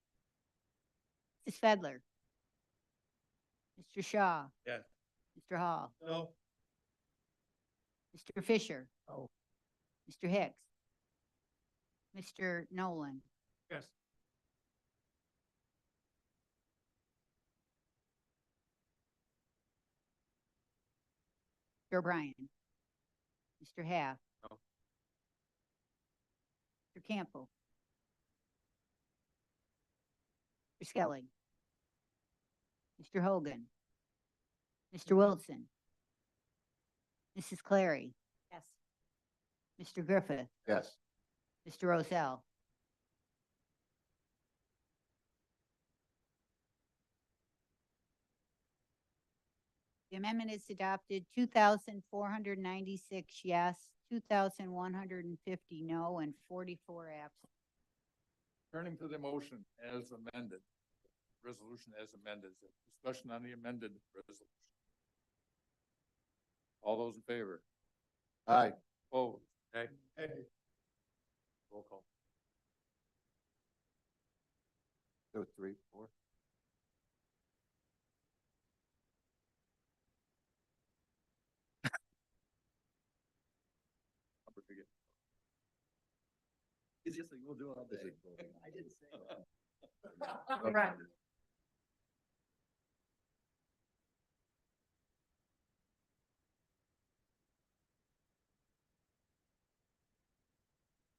Mrs. Fedler, Mr. Shaw, Yes. Mr. Hall, No. Mr. Fisher. Oh. Mr. Hicks, Mr. Nolan, Yes. Mr. O'Brien, Mr. Half. No. Mr. Campbell. Mr. Skelly. Mr. Hogan. Mr. Wilson. Mrs. Clary. Yes. Mr. Griffith. Yes. Mr. Rosell. The amendment is adopted, 2,496 yes, 2,150 no, and 44 absent. Turning to the motion as amended, resolution as amended, discussion on the amended resolution. All those in favor? Aye. Opposed? Hey, Hey. roll call. So 3, 4. Number to get. Easiest thing we'll do all day. I didn't say that. Right.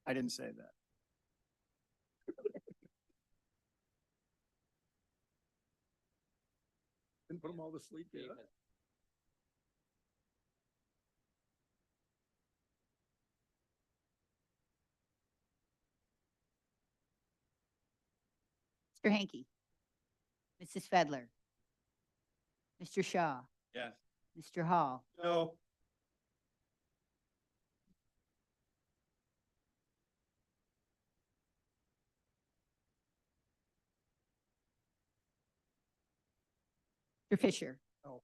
I didn't say that. Didn't put them all to sleep yet. Mr. Hanky, Mrs. Fedler, Mr. Shaw, Yes. Mr. Hall, No. Mr. Fisher. No.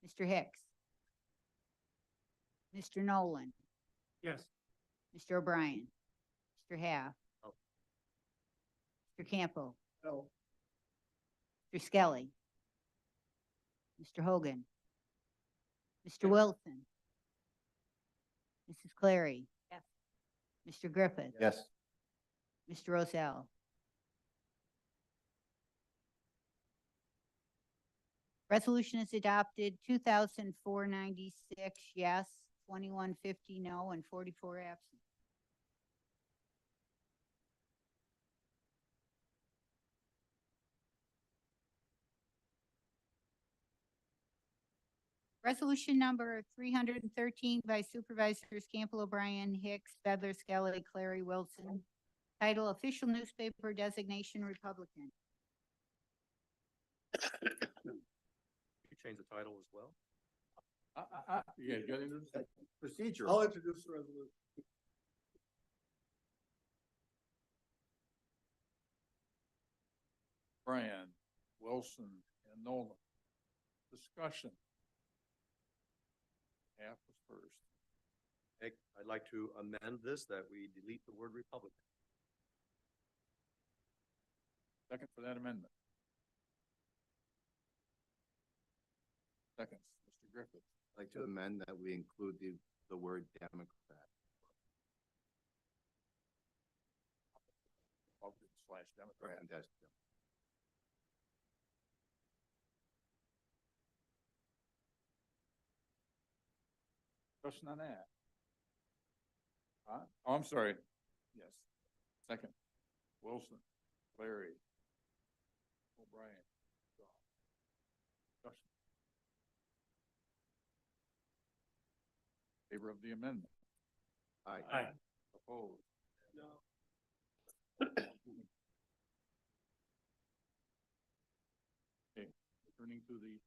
Mr. Hicks. Mr. Nolan, Yes. Mr. O'Brien, Mr. Half. No. Mr. Campo, No. Mr. Skelly, Mr. Hogan, Mr. Wilson, Mrs. Clary. Yes. Mr. Griffith. Yes. Mr. Rosell. Resolution is adopted, 2,496 yes, 2150 no, and 44 absent. Resolution number 313 by Supervisors Campbell, O'Brien, Hicks, Fedler, Skelly, Clary, Wilson. Title: Official Newspaper Designation Republican. You change the title as well? You gotta get into the procedure. I'll introduce the resolution. Brand, Wilson, and Nolan. Discussion. Half was first. I'd like to amend this, that we delete the word Republican. Second for that amendment. Seconds, Mr. Griffith. I'd like to amend that we include the word Democrat. Republican/Democrat. Fantastic. Discussion on that. Oh, I'm sorry. Yes. Second, Wilson, Clary, O'Brien. Discussion. Favor of the amendment. Aye. Aye. Opposed. No. Okay, returning to the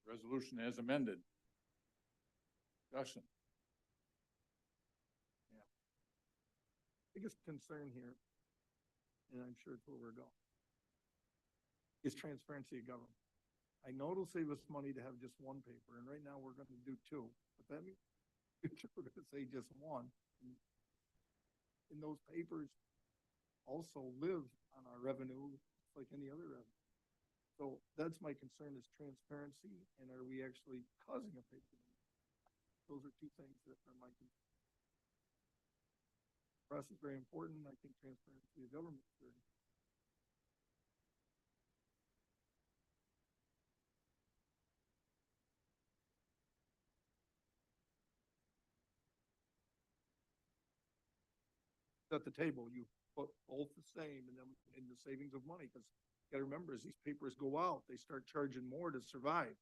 resolution as amended. Discussion. Biggest concern here, and I'm sure it's where we're going, is transparency of government. I know it'll save us money to have just one paper, and right now we're gonna do two, but that means we're gonna say just one. And those papers also live on our revenue, like any other revenue. So that's my concern, is transparency, and are we actually causing a paper? Those are two things that are my concern. Press is very important. I think transparency of government is very important. At the table, you put both the same and then in the savings of money, because you gotta remember, as these papers go out, they start charging more to survive.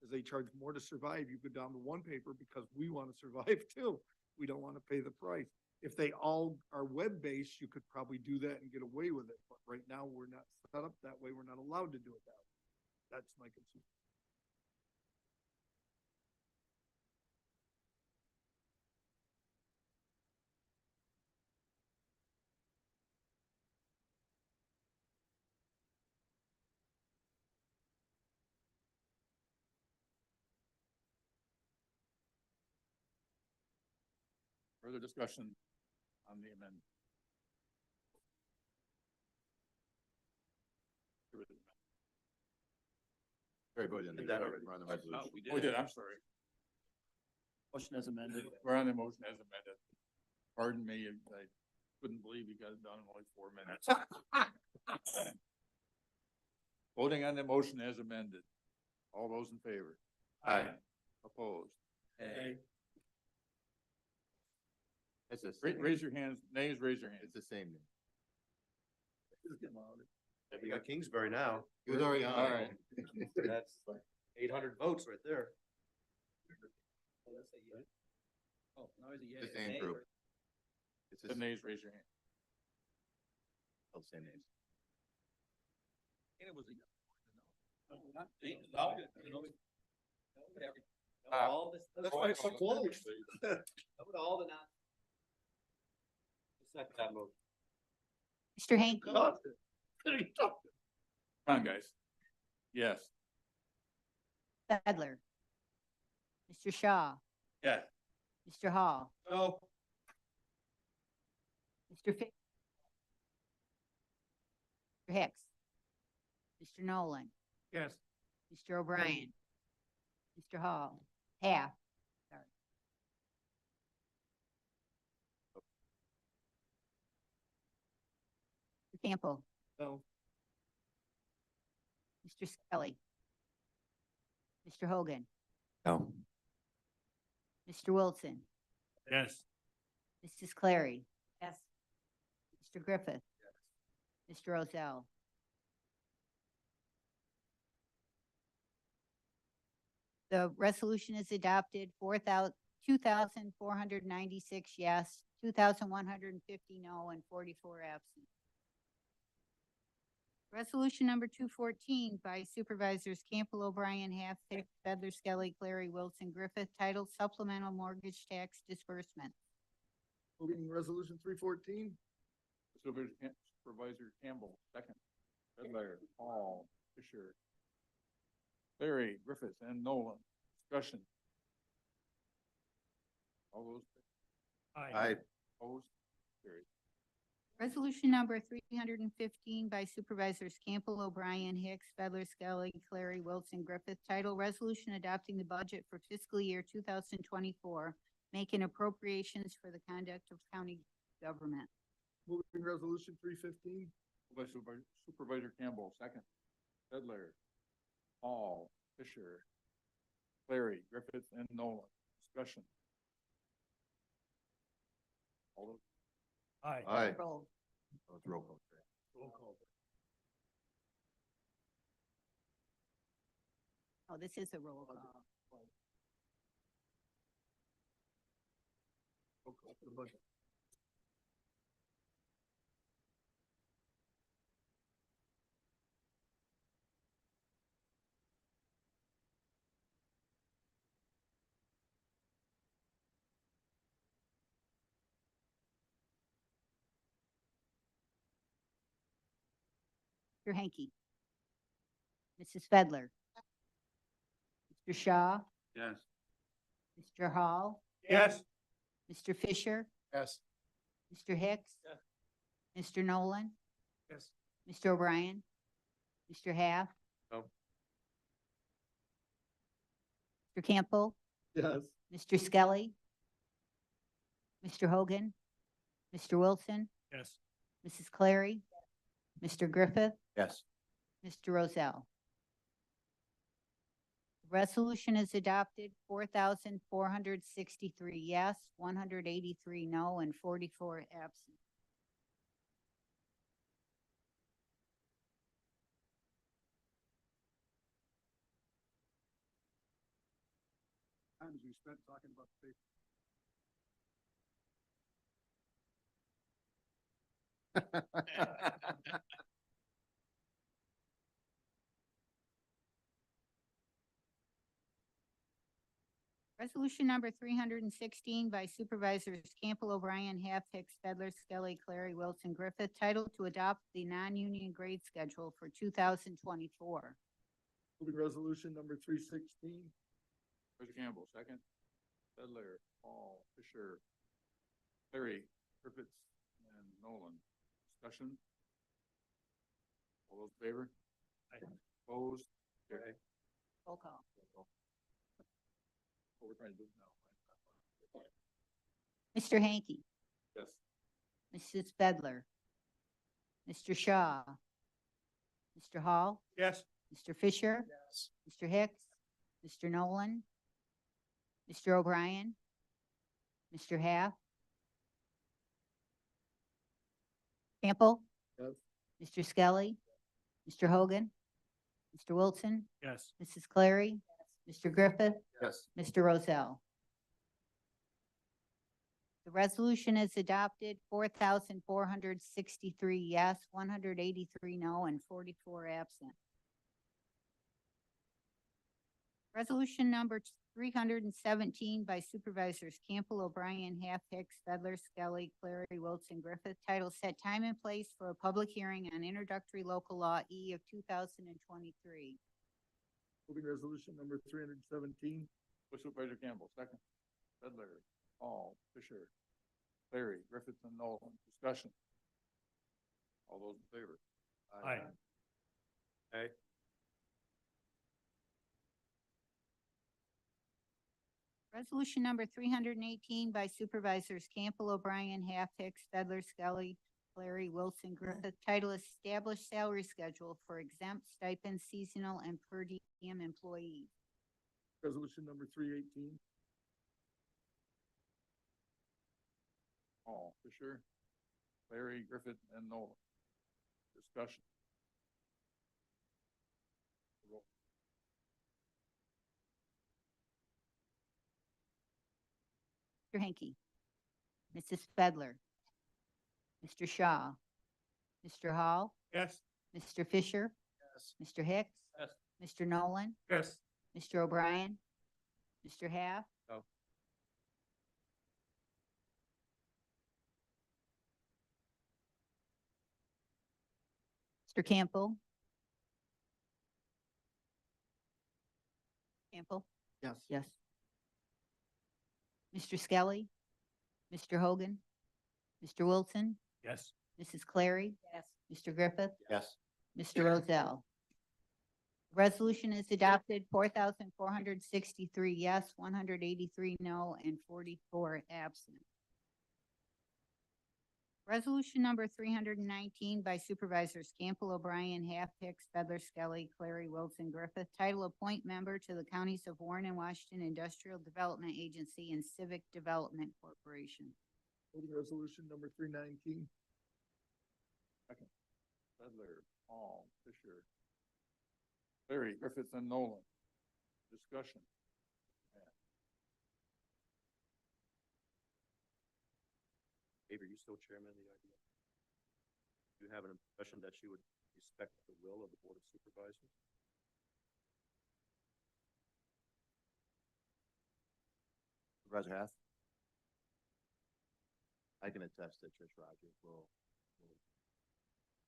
As they charge more to survive, you go down to one paper because we want to survive too. We don't want to pay the price. If they all are web-based, you could probably do that and get away with it. But right now, we're not set up that way. We're not allowed to do it that way. That's my concern. Further discussion on the amendment. Very good. Did that already. We're on the Oh, resolution. we did. Oh, we did, I'm sorry. Motion as amended. We're on the motion as amended. Pardon me, I couldn't believe you got it done in only 4 minutes. Voting on the motion as amended. All those in favor? Aye. Opposed? It's the Raise your hands, nays, raise your hands. It's the same name. We got Kingsbury now. He was already on. All right. That's like 800 votes right there. Oh, now is it The same group. It's The the nays, raise your hand. same names. And it was a. See, it's all good, you know. Whatever. Uh, All this. That's why it's so close. All the non. Second that motion. Mr. Hanky, Come on, guys. Yes. Fedler, Mr. Shaw, Yes. Mr. Hall, No. Mr. Mr. Hicks, Mr. Nolan, Yes. Mr. O'Brien, Mr. Hall, half, sorry. Mr. Campbell, No. Mr. Skelly, Mr. Hogan, No. Mr. Wilson, Yes. Mrs. Clary. Yes. Mr. Griffith. Yes. Mr. Rozell. The resolution is adopted, 2,496 yes, 2,150 no, and 44 absent. Resolution number 214 by Supervisors Campbell, O'Brien, Half, Hicks, Fedler, Skelly, Clary, Wilson, Griffith, titled Supplemental Mortgage Tax Disbursement. Moving resolution 314. Supervisor Campbell, second. Fedler, Hall, Fisher, Larry, Griffith, and Nolan. Discussion. All those Aye. opposed? Carried. Resolution number 315 by Supervisors Campbell, O'Brien, Hicks, Fedler, Skelly, Clary, Wilson, Griffith, title resolution adopting the budget for fiscal year 2024, making appropriations for the conduct of county government. Moving resolution 315. By Supervisor Campbell, second. Fedler, Hall, Fisher, Clary, Griffith, and Nolan. Discussion. All those Aye. Aye. Roll. Let's roll call. Roll call. Oh, this is a roll call. Roll call for the budget. Mr. Hanky. Mrs. Fedler. Mr. Shaw, Yes. Mr. Hall, Yes. Mr. Fisher, Yes. Mr. Hicks. Yes. Mr. Nolan, Yes. Mr. O'Brien, Mr. Half. No. Mr. Campbell, Yes. Mr. Skelly, Mr. Hogan, Mr. Wilson, Yes. Mrs. Clary, Mr. Griffith, Yes. Mr. Rozell. Resolution is adopted, 4,463 yes, 183 no, and 44 absent. Times we spent talking about the paper. Resolution number 316 by Supervisors Campbell, O'Brien, Half, Hicks, Fedler, Skelly, Clary, Wilson, Griffith, titled to adopt the non-union grade schedule for 2024. Moving resolution number 316. Supervisor Campbell, second. Fedler, Hall, Fisher, Clary, Griffith, and Nolan. Discussion. All those in favor? Aye. Opposed? Carried. Roll call. What we're trying to do now. Mr. Hanky, Yes. Mrs. Fedler, Mr. Shaw, Mr. Hall, Yes. Mr. Fisher, Yes. Mr. Hicks, Mr. Nolan, Mr. O'Brien, Mr. Half, Campbell, Yes. Mr. Skelly, Mr. Hogan, Mr. Wilson, Yes. Mrs. Clary, Mr. Griffith, Yes. Mr. Rozell. The resolution is adopted, 4,463 yes, 183 no, and 44 absent. Resolution number 317 by Supervisors Campbell, O'Brien, Half, Hicks, Fedler, Skelly, Clary, Wilson, Griffith, title set time and place for a public hearing on introductory local law E of 2023. Moving resolution number 317. Supervisor Campbell, second. Fedler, Hall, Fisher, Clary, Griffith, and Nolan. Discussion. All those in favor? Aye. Aye. Resolution number 318 by Supervisors Campbell, O'Brien, Half, Hicks, Fedler, Skelly, Clary, Wilson, Griffith, title established salary schedule for exempt stipend, seasonal, and per diem employees. Resolution number 318. Hall, Fisher, Clary, Griffith, and Nolan. Discussion. Roll. Mr. Henke, Mrs. Fedler, Mr. Shaw, Mr. Hall, Yes. Mr. Fisher, Yes. Mr. Hicks, Yes. Mr. Nolan, Yes. Mr. O'Brien, Mr. Half. No. Mr. Campbell. Campbell, Yes. yes. Mr. Skelly, Mr. Hogan, Mr. Wilson, Yes. Mrs. Clary. Yes. Mr. Griffith, Yes. Mr. Rozell. Resolution is adopted, 4,463 yes, 183 no, and 44 absent. Resolution number 319 by Supervisors Campbell, O'Brien, Half, Hicks, Fedler, Skelly, Clary, Wilson, Griffith, title appoint member to the counties of Warren and Washington Industrial Development Agency and Civic Development Corporation. Moving resolution number 319. Second. Fedler, Hall, Fisher, Clary, Griffith, and Nolan. Discussion. Dave, are you still chairman of the IDA? Do you have an impression that she would respect the will of the Board of Supervisors? Supervisor Hath? I can attest that Trish Rogers will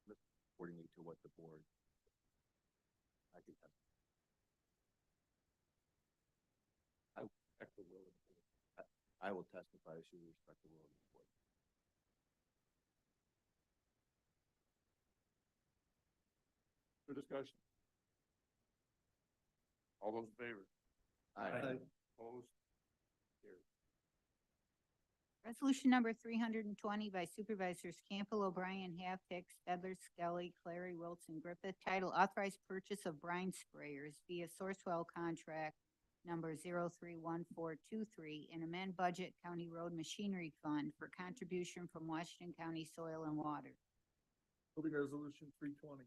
listen accordingly to what the board. I think that's. I will respect the will of the board. I will testify that she will respect the will of the board. For discussion. All those in favor? Aye. Opposed? Carried. Resolution number 320 by Supervisors Campbell, O'Brien, Half, Hicks, Fedler, Skelly, Clary, Wilson, Griffith, title authorized purchase of brine sprayers via Sourcewell contract number 031423 and amend budget County Road Machinery Fund for contribution from Washington County Soil and Water. Moving resolution 320.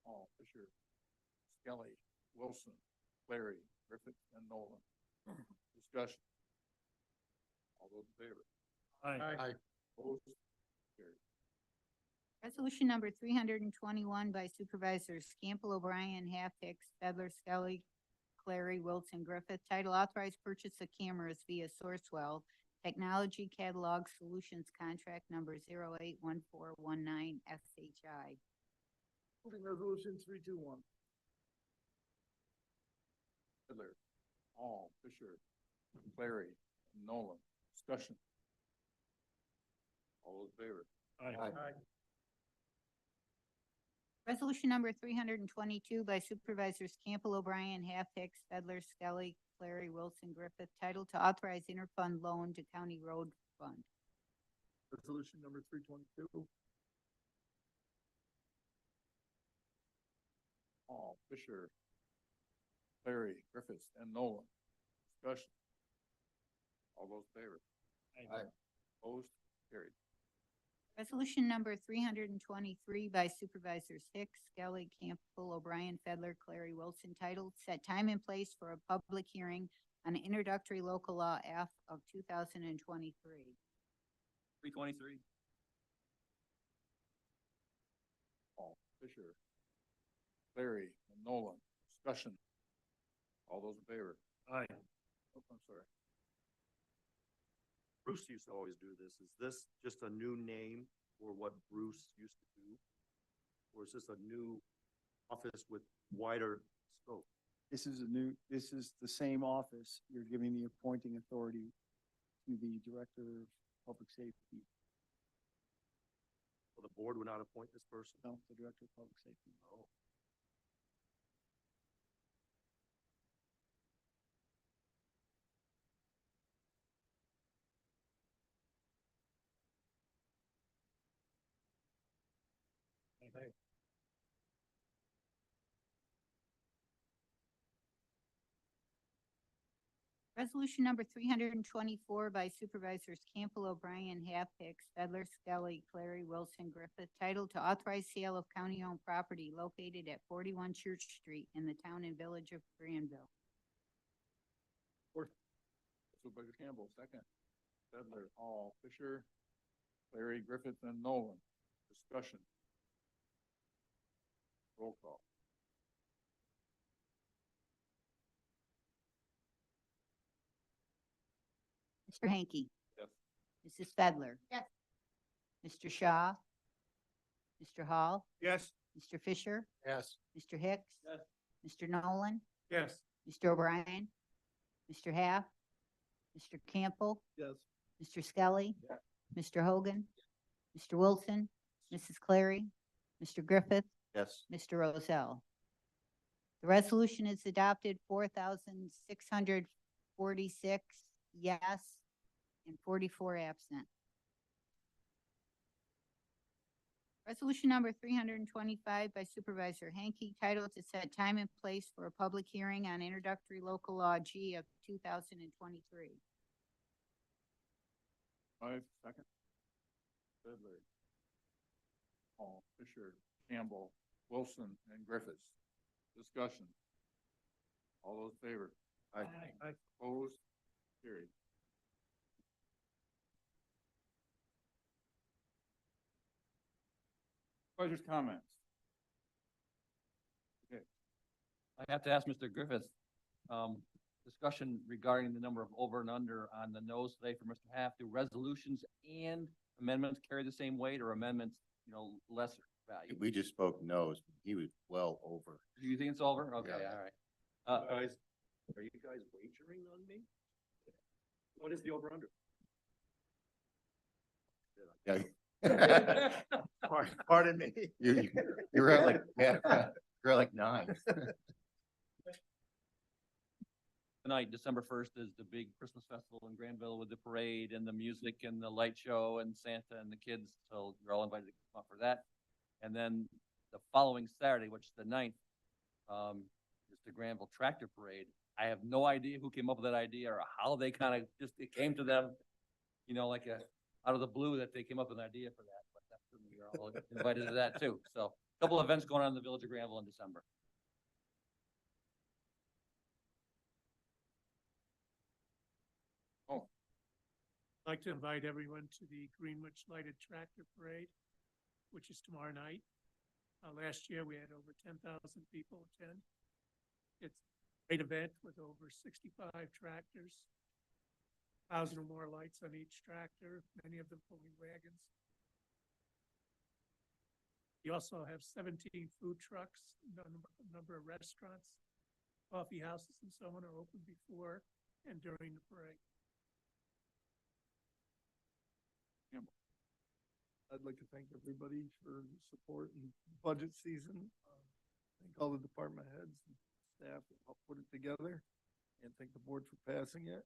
Hall, Fisher, Skelly, Wilson, Clary, Griffith, and Nolan. Discussion. All those in favor? Aye. Opposed? Carried. Resolution number 321 by Supervisors Campbell, O'Brien, Half, Hicks, Fedler, Skelly, Clary, Wilson, Griffith, title authorized purchase of cameras via Sourcewell Technology Catalog Solutions contract number 081419 SHI. Moving resolution 321. Fedler, Hall, Fisher, Clary, and Nolan. Discussion. All those in favor? Aye. Resolution number 322 by Supervisors Campbell, O'Brien, Half, Hicks, Fedler, Skelly, Clary, Wilson, Griffith, title to authorize interfund loan to County Road Fund. Resolution number 322. Hall, Fisher, Clary, Griffiths, and Nolan. Discussion. All those in favor? Aye. Opposed? Carried. Resolution number 323 by Supervisors Hicks, Skelly, Campbell, O'Brien, Fedler, Clary, Wilson, titled Set Time and Place for a Public Hearing on Introductory Local Law F of 2023. 323. Hall, Fisher, Clary, and Nolan. Discussion. All those in favor? Aye. Oh, I'm sorry. Bruce used to always do this. Is this just a new name for what Bruce used to do? Or is this a new office with wider scope? This is the same office. You're giving the appointing authority to the Director of Public Safety. So the board would not appoint this person? No, the Director of Public Safety. Oh. Resolution number 324 by Supervisors Campbell, O'Brien, Half, Hicks, Fedler, Skelly, Clary, Wilson, Griffith, titled to authorize sale of county-owned property located at 41 Church Street in the town and village of Granville. Supervisor Campbell, second. Fedler, Hall, Fisher, Clary, Griffith, and Nolan. Discussion. Roll call. Mr. Hanky. Yes. Mrs. Fedler. Yes. Mr. Shaw. Mr. Hall. Yes. Mr. Fisher. Yes. Mr. Hicks. Yes. Mr. Nolan. Yes. Mr. O'Brien. Mr. Half. Mr. Campbell. Yes. Mr. Skelly. Yes. Mr. Hogan. Mr. Wilson. Mrs. Clary. Mr. Griffith. Yes. Mr. Rozell. The resolution is adopted 4,646 yes and 44 absent. Resolution number 325 by Supervisor Hanky, titled to set time and place for a public hearing on introductory local law G of 2023. Second. Fedler, Hall, Fisher, Campbell, Wilson, and Griffiths. Discussion. All those in favor? Aye. Opposed? Carried. Supervisors' comments. I have to ask Mr. Griffith, discussion regarding the number of over and under on the nose today for Mr. Half. Do resolutions and amendments carry the same weight, or amendments, lesser value? We just spoke no's. He was well over. Do you think it's over? Okay, Yeah. all right. Guys, are you guys wagering on me? What is the over-under? Yeah. Pardon me. You were at like, yeah, you're at like 9. Tonight, December 1st, is the big Christmas festival in Granville with the parade and the music and the light show and Santa and the kids. So you're all invited to come up for that. And then the following Saturday, which is the 9th, is the Granville Tractor Parade. I have no idea who came up with that idea or how they kind of it came to them, like out of the blue that they came up with an idea for that. But that's, you're all invited to that too. So a couple of events going on in the village of Granville in December. I'd like to invite everyone to the Greenwich Lighted Tractor Parade, which is tomorrow night. Last year, we had over 10,000 people attend. It's a great event with over 65 tractors, 1,000 or more lights on each tractor, many of them pulling wagons. You also have 17 food trucks, a number of restaurants, coffee houses, and so on are open before and during the parade. I'd like to thank everybody for the support in budget season. Thank all the department heads and staff that helped put it together, and thank the board for passing it.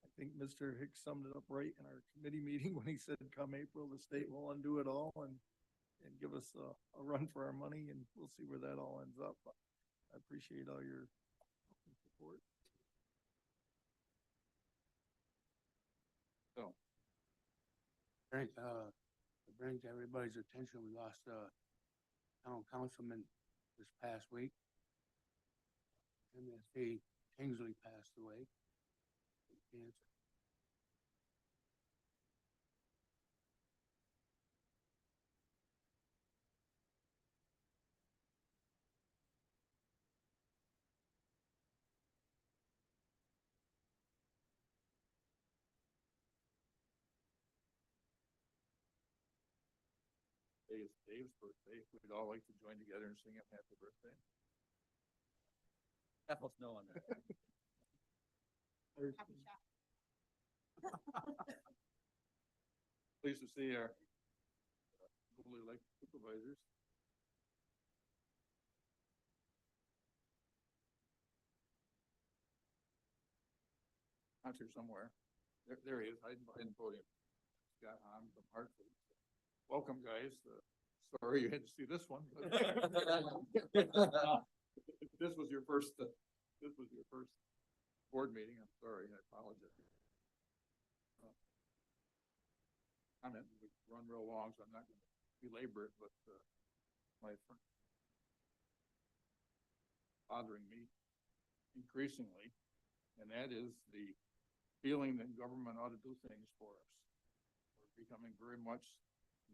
I think Mr. Hicks summed it up right in our committee meeting when he said, come April, the state will undo it all and give us a run for our money, and we'll see where that all ends up. But I appreciate all your support. So, Great. bring to everybody's attention, we lost a town councilman this past week. MSD Kingsley passed away from cancer. Dave's birthday. We'd all like to join together and sing him happy birthday. Half us know on that. Happy shot. Pleased to see our newly elected supervisors. Not here somewhere. There he is, hiding behind the podium. Scott Hahn from Hartford. Welcome, guys. Sorry you had to see this one. This was your first board meeting. I'm sorry, I apologize. Comment, we run real long, so I'm not gonna belabor it, but, my friend bothering me increasingly, and that is the feeling that government ought to do things for us. We're becoming very much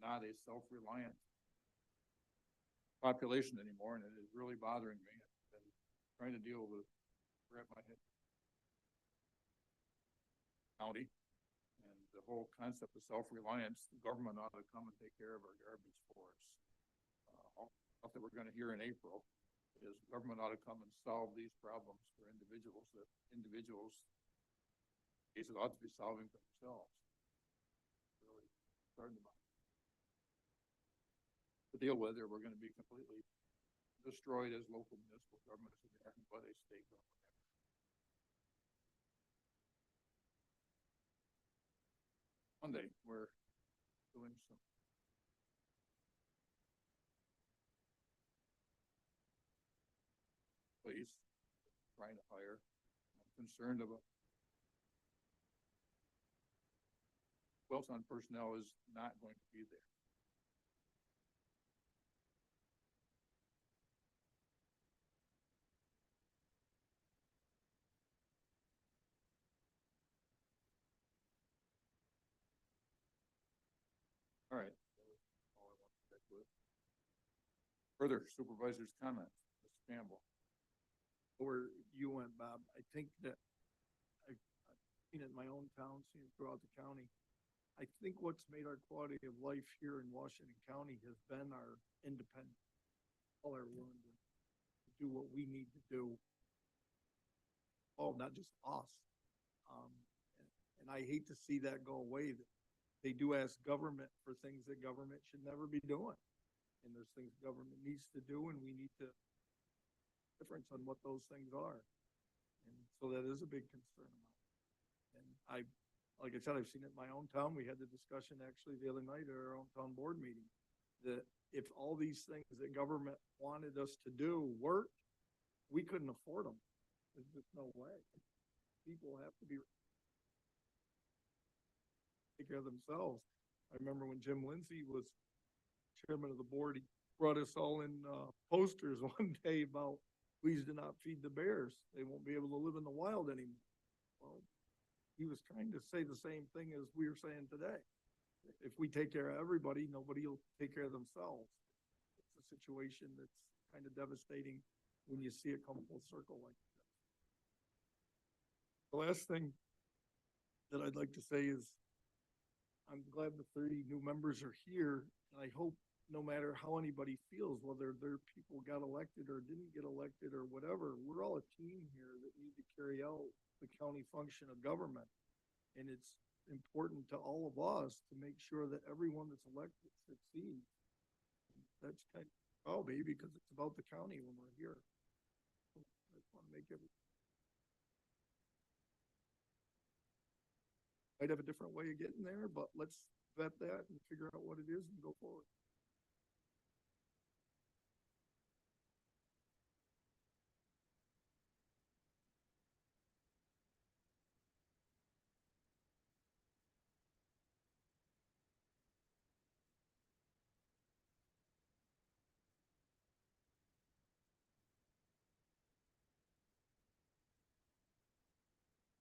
not a self-reliant population anymore, and it is really bothering me. I've been trying to deal with, wrap my head county, and the whole concept of self-reliance. The government ought to come and take care of our garbage for us. Stuff that we're gonna hear in April is government ought to come and solve these problems for individuals that individuals cases ought to be solving for themselves. Really starting to deal with, or we're gonna be completely destroyed as local municipal governments and nothing but a state government. Monday, we're doing some police trying to hire. I'm concerned about well, on personnel is not going to be there. All right. All I want to check with. Further supervisors' comments, Mr. Campbell. Where you went, Bob, I think that I've seen it in my own town, seen it throughout the county. I think what's made our quality of life here in Washington County has been our independence. All our willing to do what we need to do. Oh, not just us. And I hate to see that go away. They do ask government for things that government should never be doing. And there's things government needs to do, and we need to difference on what those things are. And so that is a big concern of mine. And like I said, I've seen it in my own town. We had the discussion actually the other night at our own town board meeting, that if all these things that government wanted us to do worked, we couldn't afford them. There's just no way. People have to be take care of themselves. I remember when Jim Lindsay was chairman of the board, he brought us all in posters one day about please do not feed the bears. They won't be able to live in the wild anymore. Well, he was trying to say the same thing as we are saying today. If we take care of everybody, nobody will take care of themselves. It's a situation that's kind of devastating when you see it come full circle like that. The last thing that I'd like to say is I'm glad the 30 new members are here, and I hope no matter how anybody feels, whether their people got elected or didn't get elected or whatever, we're all a team here that need to carry out the county function of government. And it's important to all of us to make sure that everyone that's elected succeeds. That's kind of, oh, baby, because it's about the county when we're here. I just want to make it. Might have a different way of getting there, but let's vet that and figure out what it is and go forward.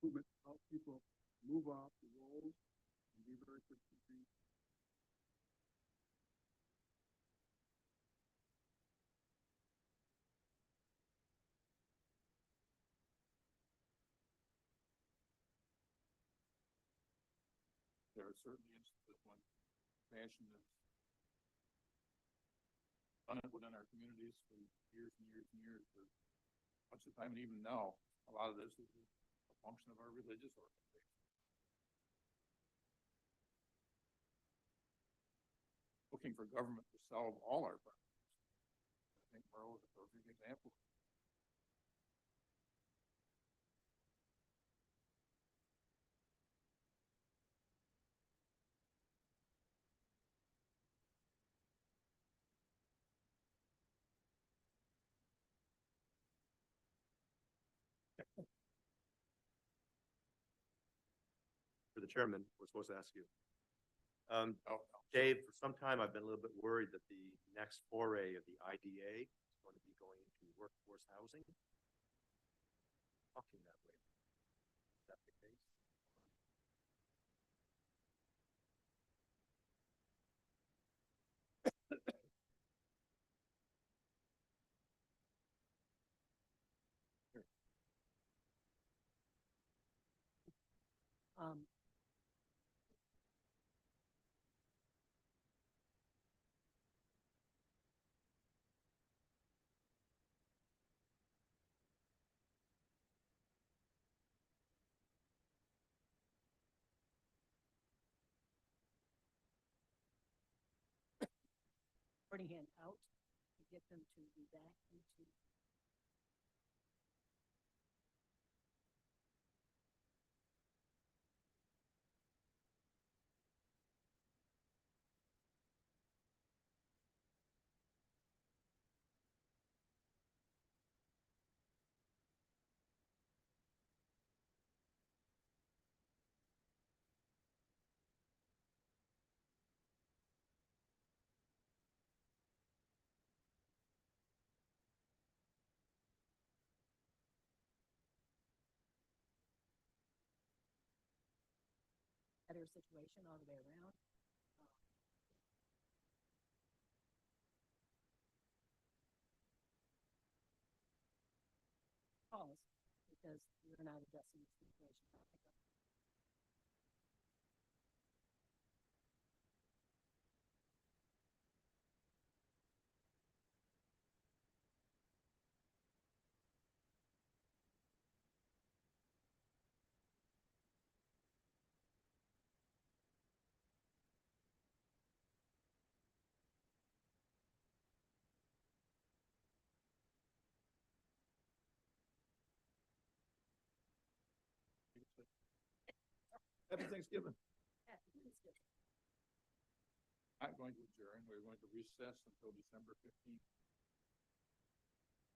movement, help people move off the road and be very quick to be. There are certainly instances when fashion is done it within our communities for years and years and years, but much of the time, and even now, a lot of this is a function of our religious organization. Looking for government to solve all our problems. I think Merle is a perfect example. For the chairman, we're supposed to ask you. Oh, Dave, for some time, I've been a little bit worried that the next foray of the IDA is going to be going into workforce housing. Talking that way. Is that the case? Um, Already hand out to get them to be back into. Better situation all the way around. Pause, because you're not addressing the situation. Happy Thanksgiving. Not going to adjourn. We're going to recess until December 15th.